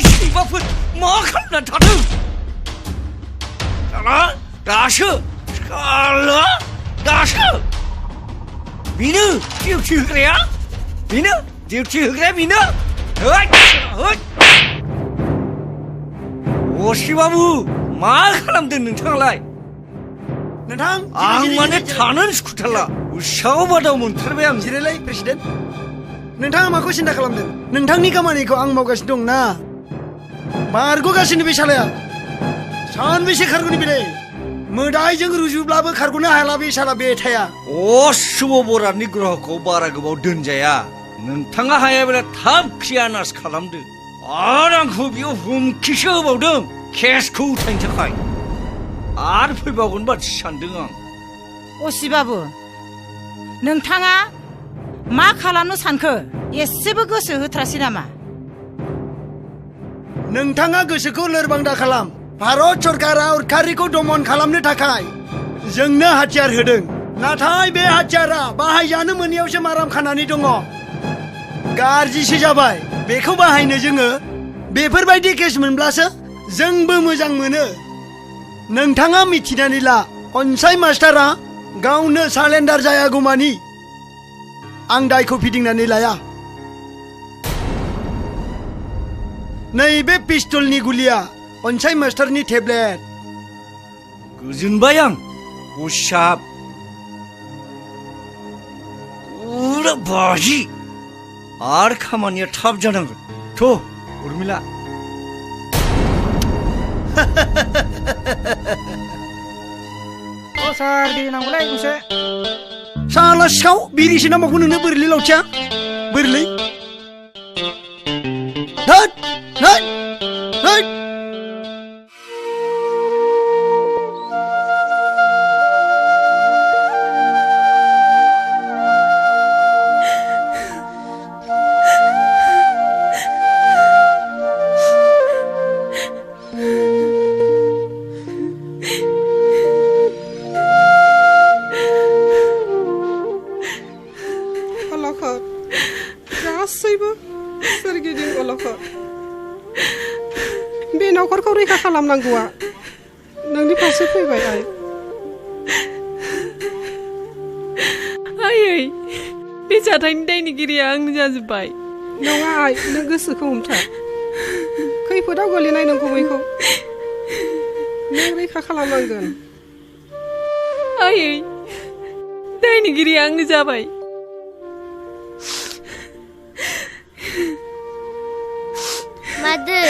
सिबाफोर मा खालामनानै थादों दासो बेनो डिउटि होग्राया बेनो डिउटि होग्राया बेनो असी बाबु मा खालामदों नोंथाङालाय नोंथां आं माने थानोनो सुखुथारला उसाव बादाव मोनथारबाय आं जिरायलाय प्रेसिडेन्ट नोंथाङा माखौ सिन्था खालामदों नोंथांनि खामानिखौ आं मावगासिनो दं ना बारग'गासिनो बे सालाया सानबेसे खारग'नि बेलाय मोदायजों रुजुब्लाबो खारग'नो हायाला बे साला बेथाया शुभ बरादनि ग्रहखौ बारा गोबाव दोनजाया नोंथाङा हायाब्ला थाब क्लियारनेस खालामदो आरो आंखौ बेयाव हुमखिसो होबावदों केसखौ उथायनो थाखाय आरो फैबावगोन बादि सानदों आं असी बाबु नोंथाङा मा खालामनो सानखो एसेबो गोसो होथ्रासै नामा नोंथाङा गोसोखौ लोरबां दा खालाम भारत सरकारा उदखारिखौ दमन खालामनो थाखाय जोंनो हाथियार होदों नाथाय बे हाथियारा बाहायजानो मोनैयावसो माराम खानानै दङ गाज्रिसो जाबाय बेखौ बाहायनो जोङो बेफोरबायदि केस मोनब्लासो जोंबो मोजां मोनो नोंथाङा मिथिनानै ला अनसाय मास्टारा गावनो सारेन्डार जायागौमानि आं दायखौ फिदिंनानै लाया नैबे पिस्तलनि गुलिया अनसाय मास्टारनि टेब्लेट गोजोनबाय आं उसाब पुरा बाजि आर खामानिया थाब जानांगोन थ' उर्मिला सार दै नांगौलै गंसे साला सिखाव बिरिसो नामाखौ नोंनो बोरैलै लावथिया बोरैलै होद होद होद न'खरखौ रैखा खालामनांगौआ नोंनि फारसे फैबाय आइ आयै बे जाथायनि दायनिगिरिया आंनो जाजोब्बाय नङा आइ नों गोसोखौ हमथा खैफोदाव गोलैनाय नों गुबैखौ नों रैखा खालामनांगोन आयै दायनिगिरिया आंनो जाबाय मादो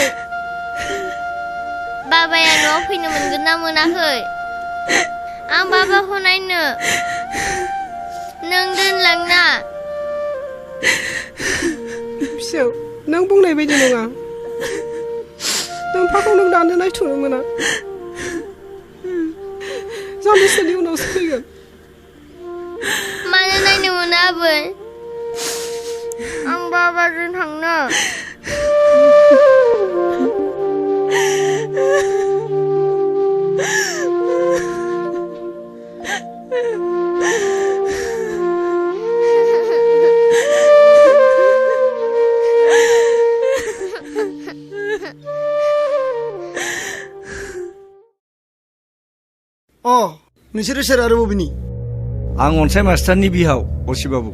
बाबाया न'आव फैनो मोनगोन ना मोनाखै आं बाबाखौ नायनो नों दोनलांना फिसौ नों बुंनाय बायदि नङा नोमफाखौ नों दानो नायथ'नो मोना जानोसोनि उनावसो फैगोन मानो नायनो मोना आबै आं बाबाजों थांनो नोंसोरो सोर आरो बबेनि आं अनसाय मास्टारनि बिहाव असि बाबु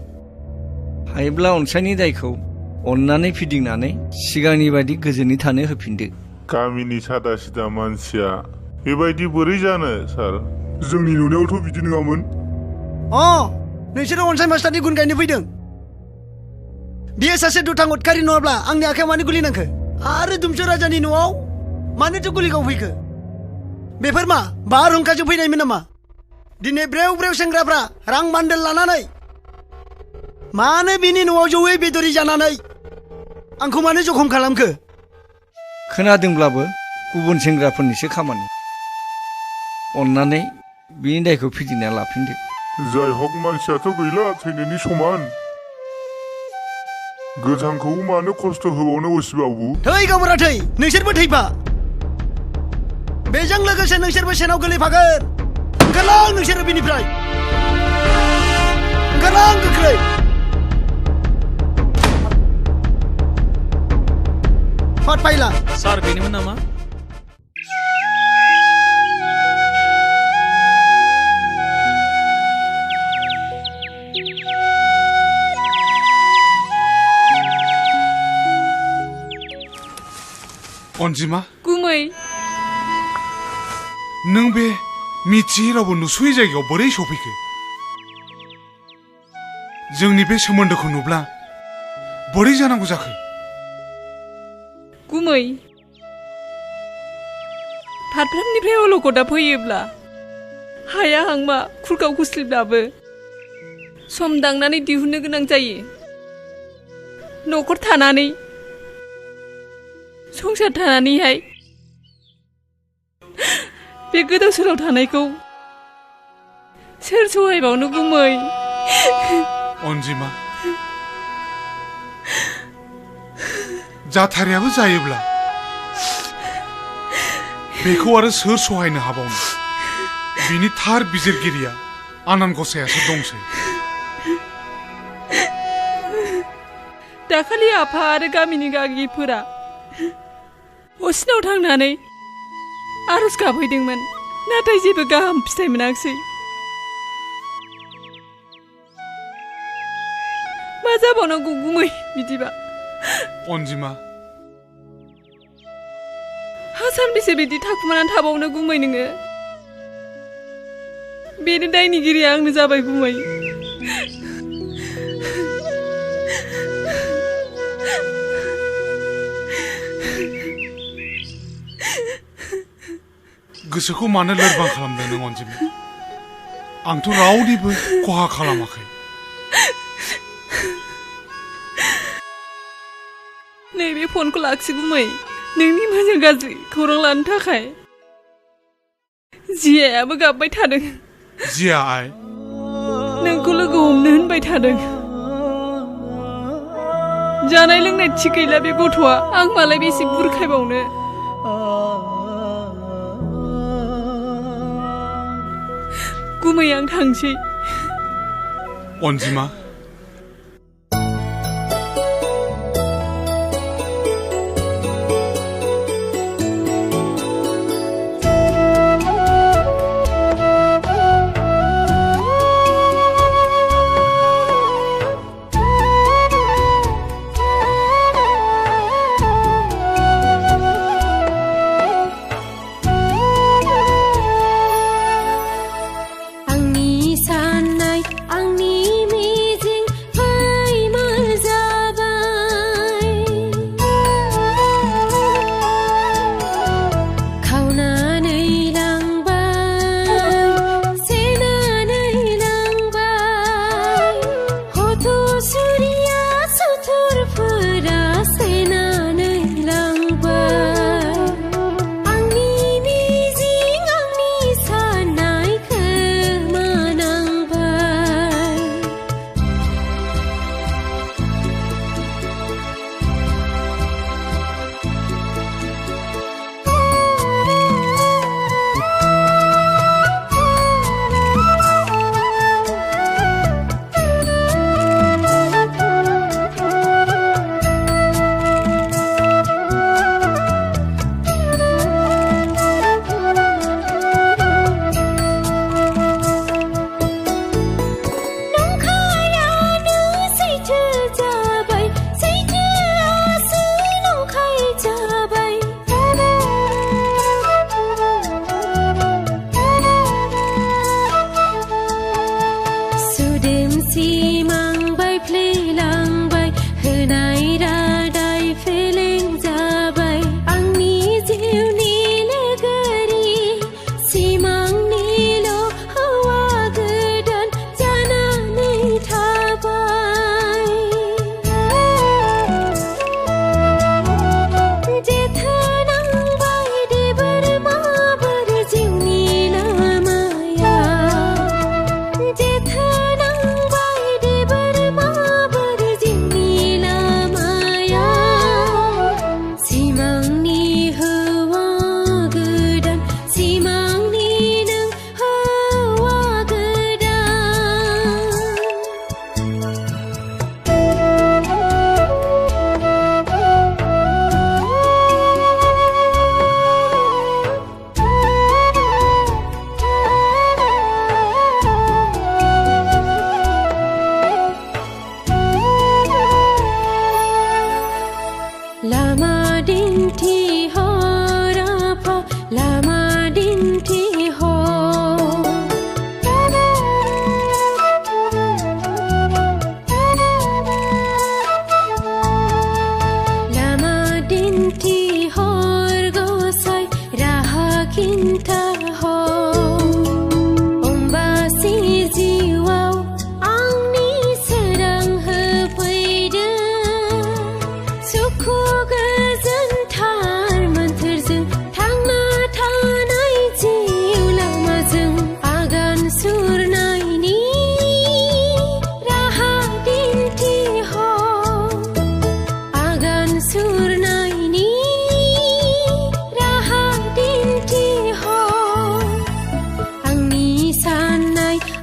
हायोब्ला अनसायनि दायखौ अन्नानै फिदिंनानै सिगांनि बायदि गोजोनै थानो होफिनदो गामिनि सादा सिदा मानसिया बेबायदि बोरै जानो सार जोंनि नुनायावथ' बिदि नङामोन नोंसोरो अनसाय मास्टारनि गुन गायनो फैदों बियो सासे दुथां उदखारि नङाब्ला आंनि आखायाव मानो गुलि नांखो आरो दुमसो राजानि न'आव मानोथो गुलि गावफैखो बेफोर मा बारहुंखाजों फैनायमोन नामा दिनै ब्रेव ब्रेव सेंग्राफ्रा रां बान्दोल लानानै मानो बिनि न'आव जौयै बेदरि जानानै आंखौ मानो जखम खालामखो खोनादोंब्लाबो गुबुन सेंग्राफोरनिसो खामानि अन्नानै बिनि दायखौ फिदिंना लाफिनदो जाय हक मानसियाथ' गैला थैनायनि समान गोथांखौ मानो खस्थ' होबावनो असिबाबु थै गावबुरा थै नोंसोरबो थैफा बेजों लोगोसे नोंसोरबो सेनाव गोलैफागोन ओंखारलां नोंसोरो बेनिफ्राय ओंखारलां गोख्रै फाट फाइला सार बेनोमोन नामा अनजिमा गुमै नों बे मिथियै रावबो नुसुयै जायगायाव बोरै सफैखो जोंनि बे सोमोन्दोखौ नुब्ला बोरै जानांगौ जाखो गुमै फारफ्रोमनिफ्राय अलखदा फैयोब्ला हाया हांमा खुरखाव खुस्लिब्लाबो सम दांनानै दिहुननो गोनां जायो न'खर थानानै संसार थानानैहाय बे गोदाव सोराव थानायखौ सोर सहायबावनो गुमै अनजिमा जाथारियाबो जायोब्ला बेखौ आरो सोर सहायनो हाबावनो बिनि थार बिजिरगिरिया आनान गसायासो दंसै। दाखालि आफा आरो गामिनि गागिफोरा असिनाव थांनानै आरज गाबहैदोंमोन, नाथाय जेबो गाहाम फिथाइ मोनाखिसै। मा जाबावनांगौ गुमै बिदिबा? अनजिमा, हा सानबेसे बिदि थाखुमानानै थाबावनो गुमै नोङो? बेनो दायनिगिरिया आंनो जाबाय गुमै। गोसोखौ मानो लोरबां खालामदों नों अनजिमा? आंथ' रावनिबो खहा खालामाखै। नैबे फनखौ लाखि गुमै, नोंनि मोजां गाज्रि खौरां लानो थाखाय। जियायाबो गाबबाय थादों। जिया आइ? नोंखौ लोगो हमनो होनबाय थादों। जानाय लोंनाय थिग गैला बे गथ'आ, आं मालाय बेसे बुरखायबावनो। गुमै आं थांसै। अनजिमा,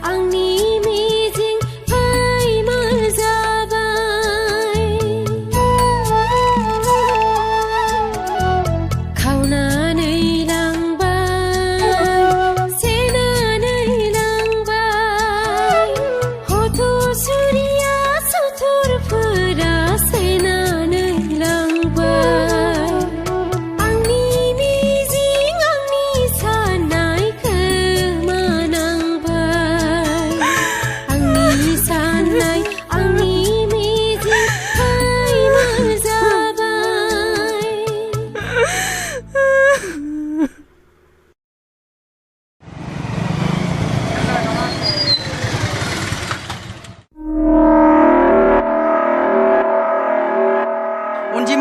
आंनि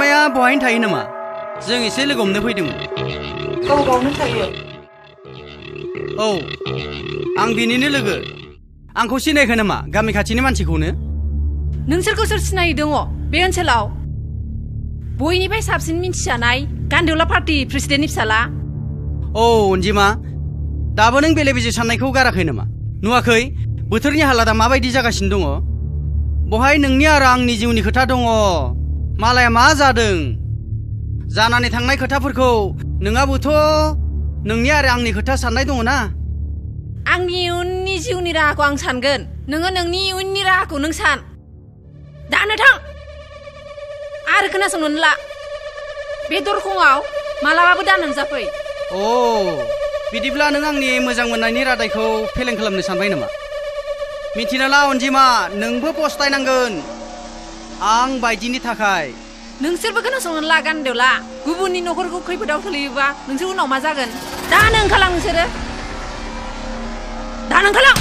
बिगोमाया बहायनो थायो नामा जों एसे लोगो हमनो फैदोंमोन गावबावनो थायो औ आं बिनिनो लोगो आंखौ सिनायखो नामा गामि खाथिनि मानसिखौनो नोंसोरखौ सोर सिनायो दङ बे ओनसोलाव बयनिफ्राय साबसिन मिन्थिजानाय गान्दौला पार्टी प्रेसिडेन्टनि फिसाला औ अनजिमा दाबो नों बेले बेजे साननायखौ गाराखै नामा नुवाखै बोथोरनि हालादा माबायदि जागासिनो दङ बहाय नोंनि आरो आंनि जिउनि खोथा दङ मालाया मा जादों जानानै थांनाय खोथाफोरखौ नोंहाबोथ' नोंनि आरो आंनि खोथा साननाय दङ ना आंनि इयुननि जिउनि राहाखौ आं सानगोन नोङो नोंनि इयुननि राहाखौ नों सान दानो थां आरो खोनासंनानै ला बे दरखंआव मालाबाबो दा नुजाफै अ बिदिब्ला नों आंनि मोजां मोननायनि रादायखौ फेलें खालामनो सानबाय नामा मिथिना ला अनजिमा नोंबो पस्तायनांगोन आं बायदिनि थाखाय नोंसोरबो खोनासंनानै ला गान्दौला गुबुननि न'खरखौ खैफोदाव खोलैयोबा नोंसोर उनाव मा जागोन दानो ओंखारलां नोंसोरो दानो ओंखारलां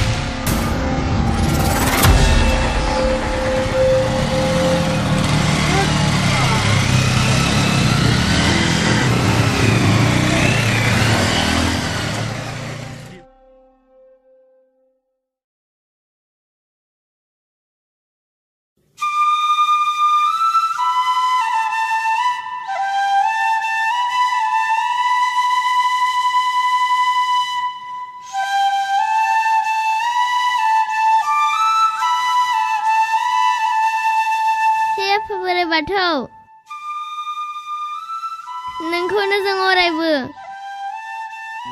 बाथौ नोंखौनो जों अरायबो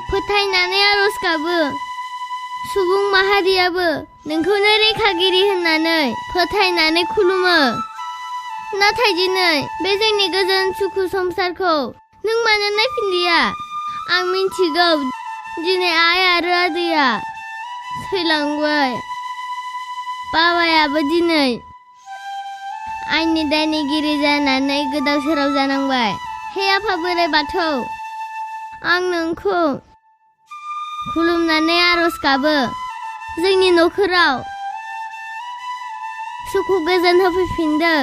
फोथायनानै आरज गाबो सुबुं माहारियाबो नोंखौनो रैखागिरि होननानै फोथायनानै खुलुमो नाथाय दिनै बे जोंनि गोजोन सुखु संसारखौ नों मानो नायफिनलिया आं मिन्थिगौ दिनै आइ आरो आदैया थैलांबाय बाबायाबो दिनै आंनि दायनिगिरि जानानै गोदाव सोराव जानांबाय हे आफा बोराइ बाथौ आं नोंखौ खुलुमनानै आरज गाबो जोंनि न'खराव सुखु गोजोन होफैफिनदो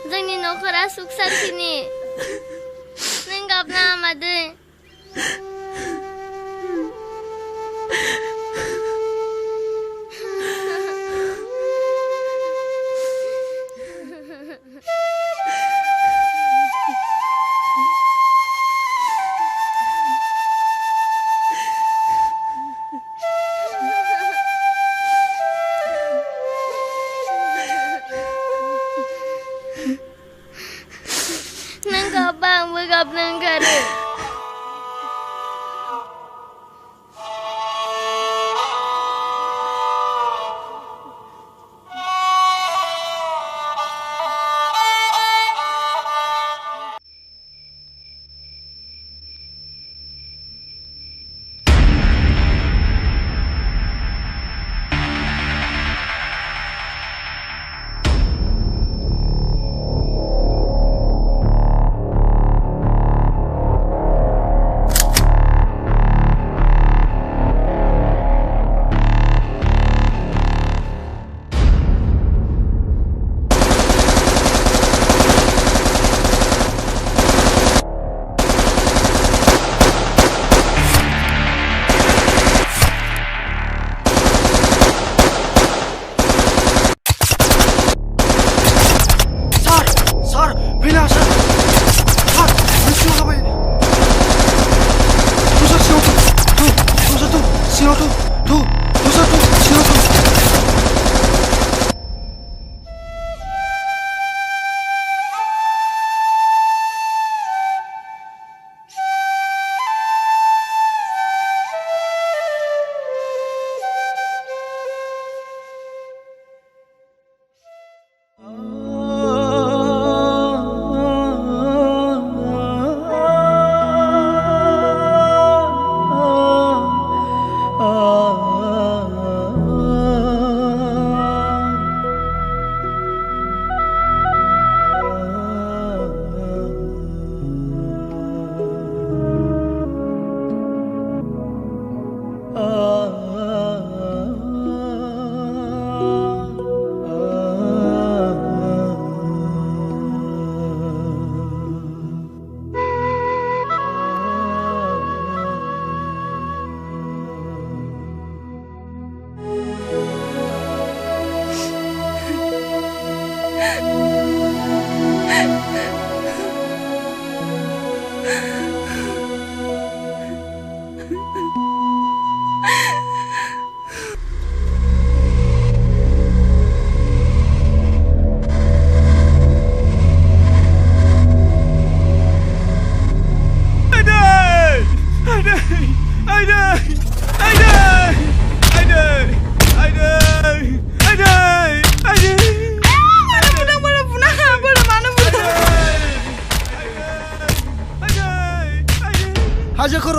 जोंनि न'खरा सुख शान्तिनि नों गाबनाङा मादै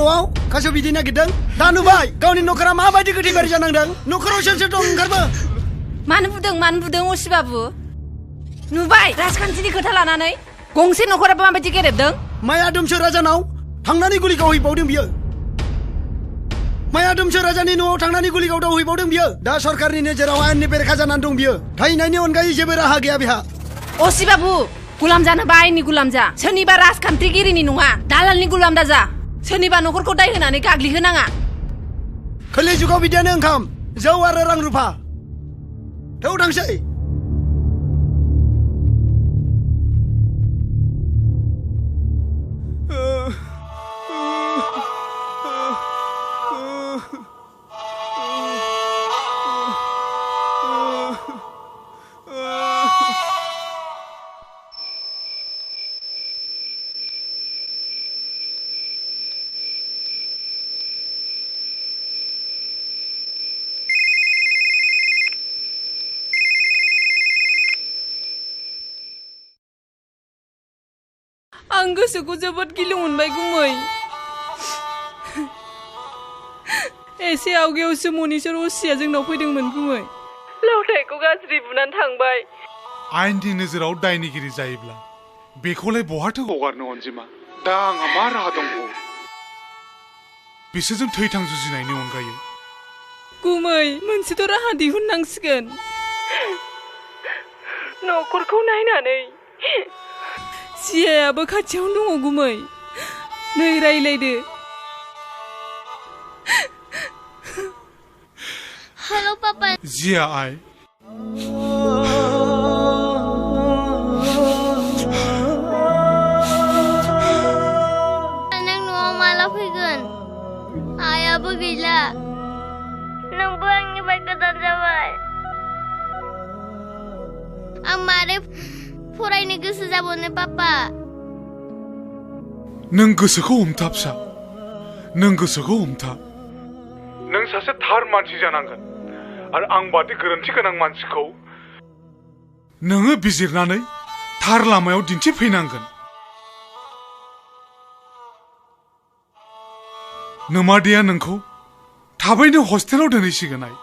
न'आव कासेव बिदै नागिरदों दा नुबाय गावनि न'खरा माबायदि गोथै बारि जानांदों न'खराव सोर सोर दं ओंखारबो मानो बुदों असि बाबु नुबाय राजखान्थिनि खोथा लानानै गंसे न'खराबो माबायदि गेरेबदों माया दोमसो राजानाव थांनानै गुलि गावहैबावदों बियो माया दोमसो राजानि न'आव थांनानै गुलि गावदावहैबावदों बियो दा सरकारनि नोजोराव आयेननि बेरेखा जानानै दं बियो थैनायनि अनगायै जेबो राहा गैया बिहा असि बाबु गुलाम जानोबा आयेननि गुलाम जा सोरनिबा राजखान्थिगिरिनि नङा दालालनि गुलाम दा जा सोरनिबा न'खरखौ दाय होनानै गाग्लिहोनाङा खोलि जुगाव बिदियानो ओंखाम जौ आरो रां रुफा थौ थांसै आं गोसोखौ जोबोद गिलु मोनबाय गुमै एसे आवगायावसो मनिसर असिया जोंनाव फैदोंमोन गुमै लावथायखौ गाज्रि बुनानै थांबाय आयेननि नोजोराव दायनिगिरि जायोब्ला बेखौलाय बहाथो हगारनो अनजिमा दा आंहा मा राहा दंबावो बिसोरजों थैथां जुजिनायनि अनगायै गुमै मोनसेथ' राहा दिहुननांसिगोन न'खरखौ नायनानै जियायाबो खाथियावनो दङ गुमै नै रायलायदो हेलो पापा जिया आइ नों न'आव माला फैगोन आइयाबो गैला नोंबो आंनिफ्राय गोजान जाबाय आं मारै फरायनो गोसो जाबावनो पापा नों गोसोखौ हमथा फिसा नों गोसोखौ हमथा नों सासे थार मानसि जानांगोन आरो आं बादि गोरोन्थि गोनां मानसिखौ नोङो बिजिरनानै थार लामायाव दिन्थिफैनांगोन नोमादैया नोंखौ थाबैनो हस्टेलाव दोनहैसिगोन आइ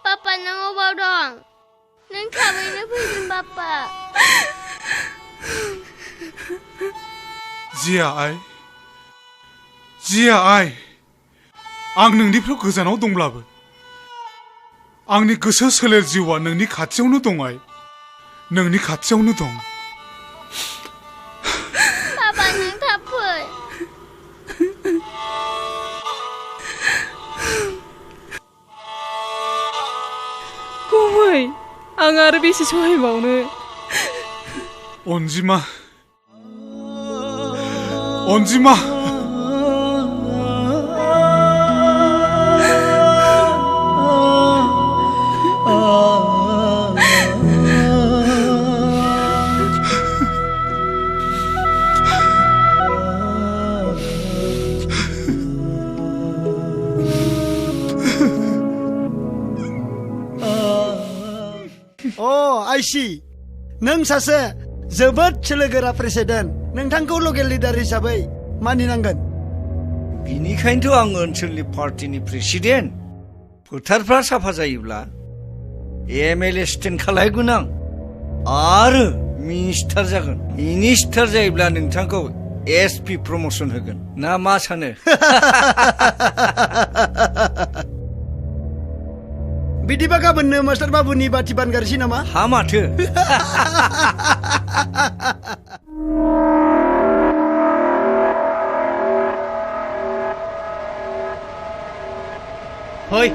पापा नों अबाव दं नों थाबैनो फैगोन पापा जिया आइ आं नोंनिफ्राय गोजानाव दंब्लाबो आंनि गोसो सोलेर जिउआ नोंनि खाथियावनो दं आइ नोंनि खाथियावनो दं पापा नों थाब फै गुमै आं आरो बेसे सहायबावनो अनजिमा आइसि नों सासे जोबोद सोलोगोरा प्रेसिडेन्ट नोंथांखौ लकेल लिडार हिसाबै मानिनांगोन बिनिखायनोथ' आं ओनसोलनि पार्टिनि प्रेसिडेन्ट फोथारफ्रा साफा जायोब्ला एमएलए स्टेन्ड खालायगोन आं आरो मिनिस्टार जागोन मिनिस्टार जायोब्ला नोंथांखौ एसपि प्रमोशन होगोन ना मा सानो बिदिबा गाबोननो मास्टार बाबुनि बाथि बानगारसै नामा हा माथो Hoi.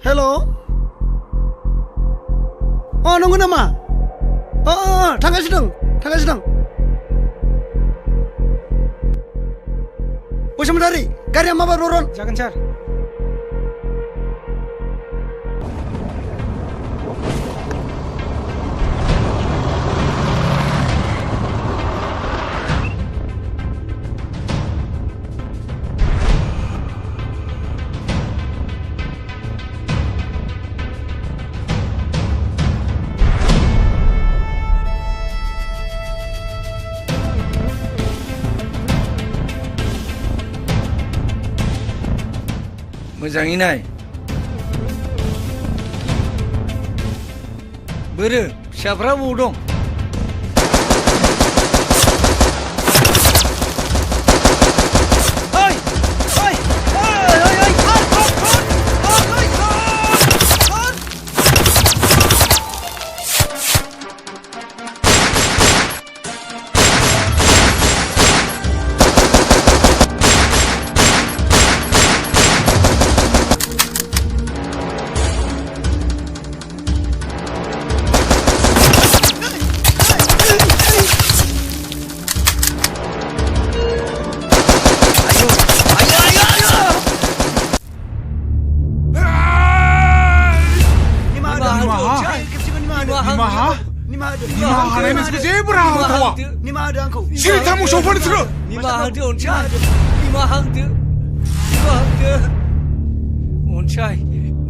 हेल' नंगौ नामा थांगासिनो दं बसुमतारी गारिया माबा रन जागोन सार मोजाङै नाय बोरो फिसाफ्रा बबाव दं 실타 무서워하는 들어.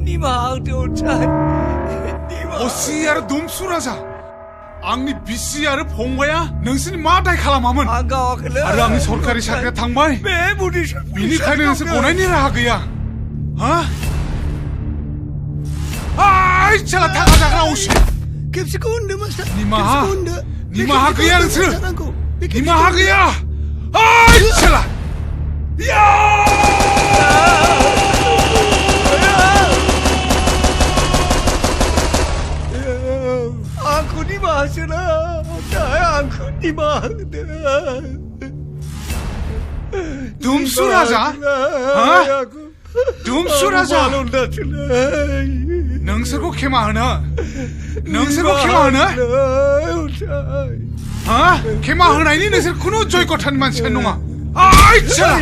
니마하드 온차이 어시야르 놈수라자 आंनि बिसि आरो फंबाया नोंसोरनि मा दाय खालामामोन आरो आंनि सरकारि साख्रिया थांबाय बेनिखायनो नोंसोर गनायनि राहा गैया हा आइ साला थाखा जाग्रा असे खेबसेखौ होनदो मास्टार निमाहा गैया नोंसोर निमाहा गैया आइ साला आंखौ निमाहा होना आंखौ निमाहा होदो दुमसु राजा दुमसु राजा नोंसोरखौ खेमा होनो हा खेमा होनायनि नोंसोर खुनु जयगथानि मानसियानो नङा आइ साला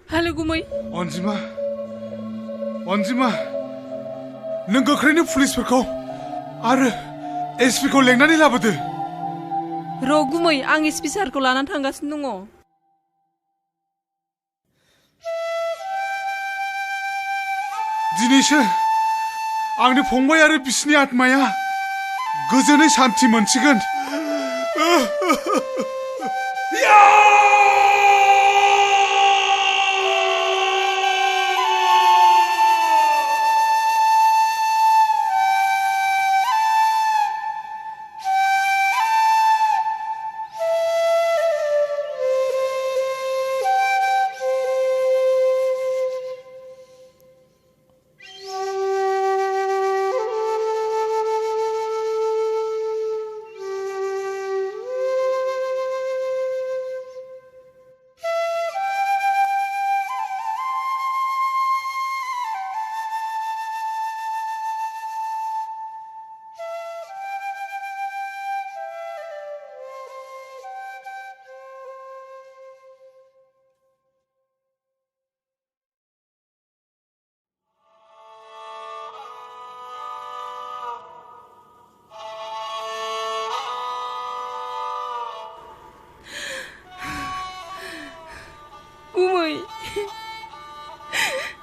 हेलो गुमै अनजिमा नों गोख्रैनो पुलिसफोरखौ आरो एसपीखौ लेंनानै लाबोदो र' गुमै आं एसपी सारखौ लानानै थांगासिनो दङ दिनैसो आंनि फंबाय आरो बिसिनि आत्माया गोजोनै शान्ति मोनसिगोन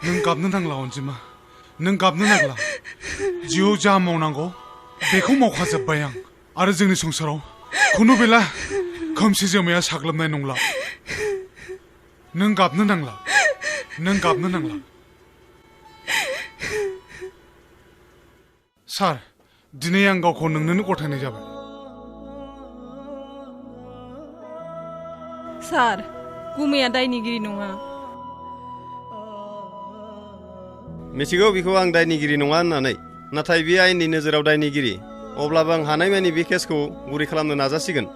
नों गाबनो नांला अनजिमा नों गाबनो नांला जिउआव जा मावनांगौ बेखौ मावखाजोब्बाय आं आरो जोंनि संसाराव खुनु बेला खोमसि जोमैया साग्लोबनाय नंला नों गाबनो नांला सार दिनै आं गावखौ नोंनोनो गथायनाय जाबाय सार गुमैया दायनिगिरि नङा मिथिगौ बिखौ आं दायनिगिरि नङा होननानै नाथाय बे आयेननि नोजोराव दायनिगिरि अब्लाबो आं हानायमानि बे केसखौ गुरै खालामनो नाजासिगोन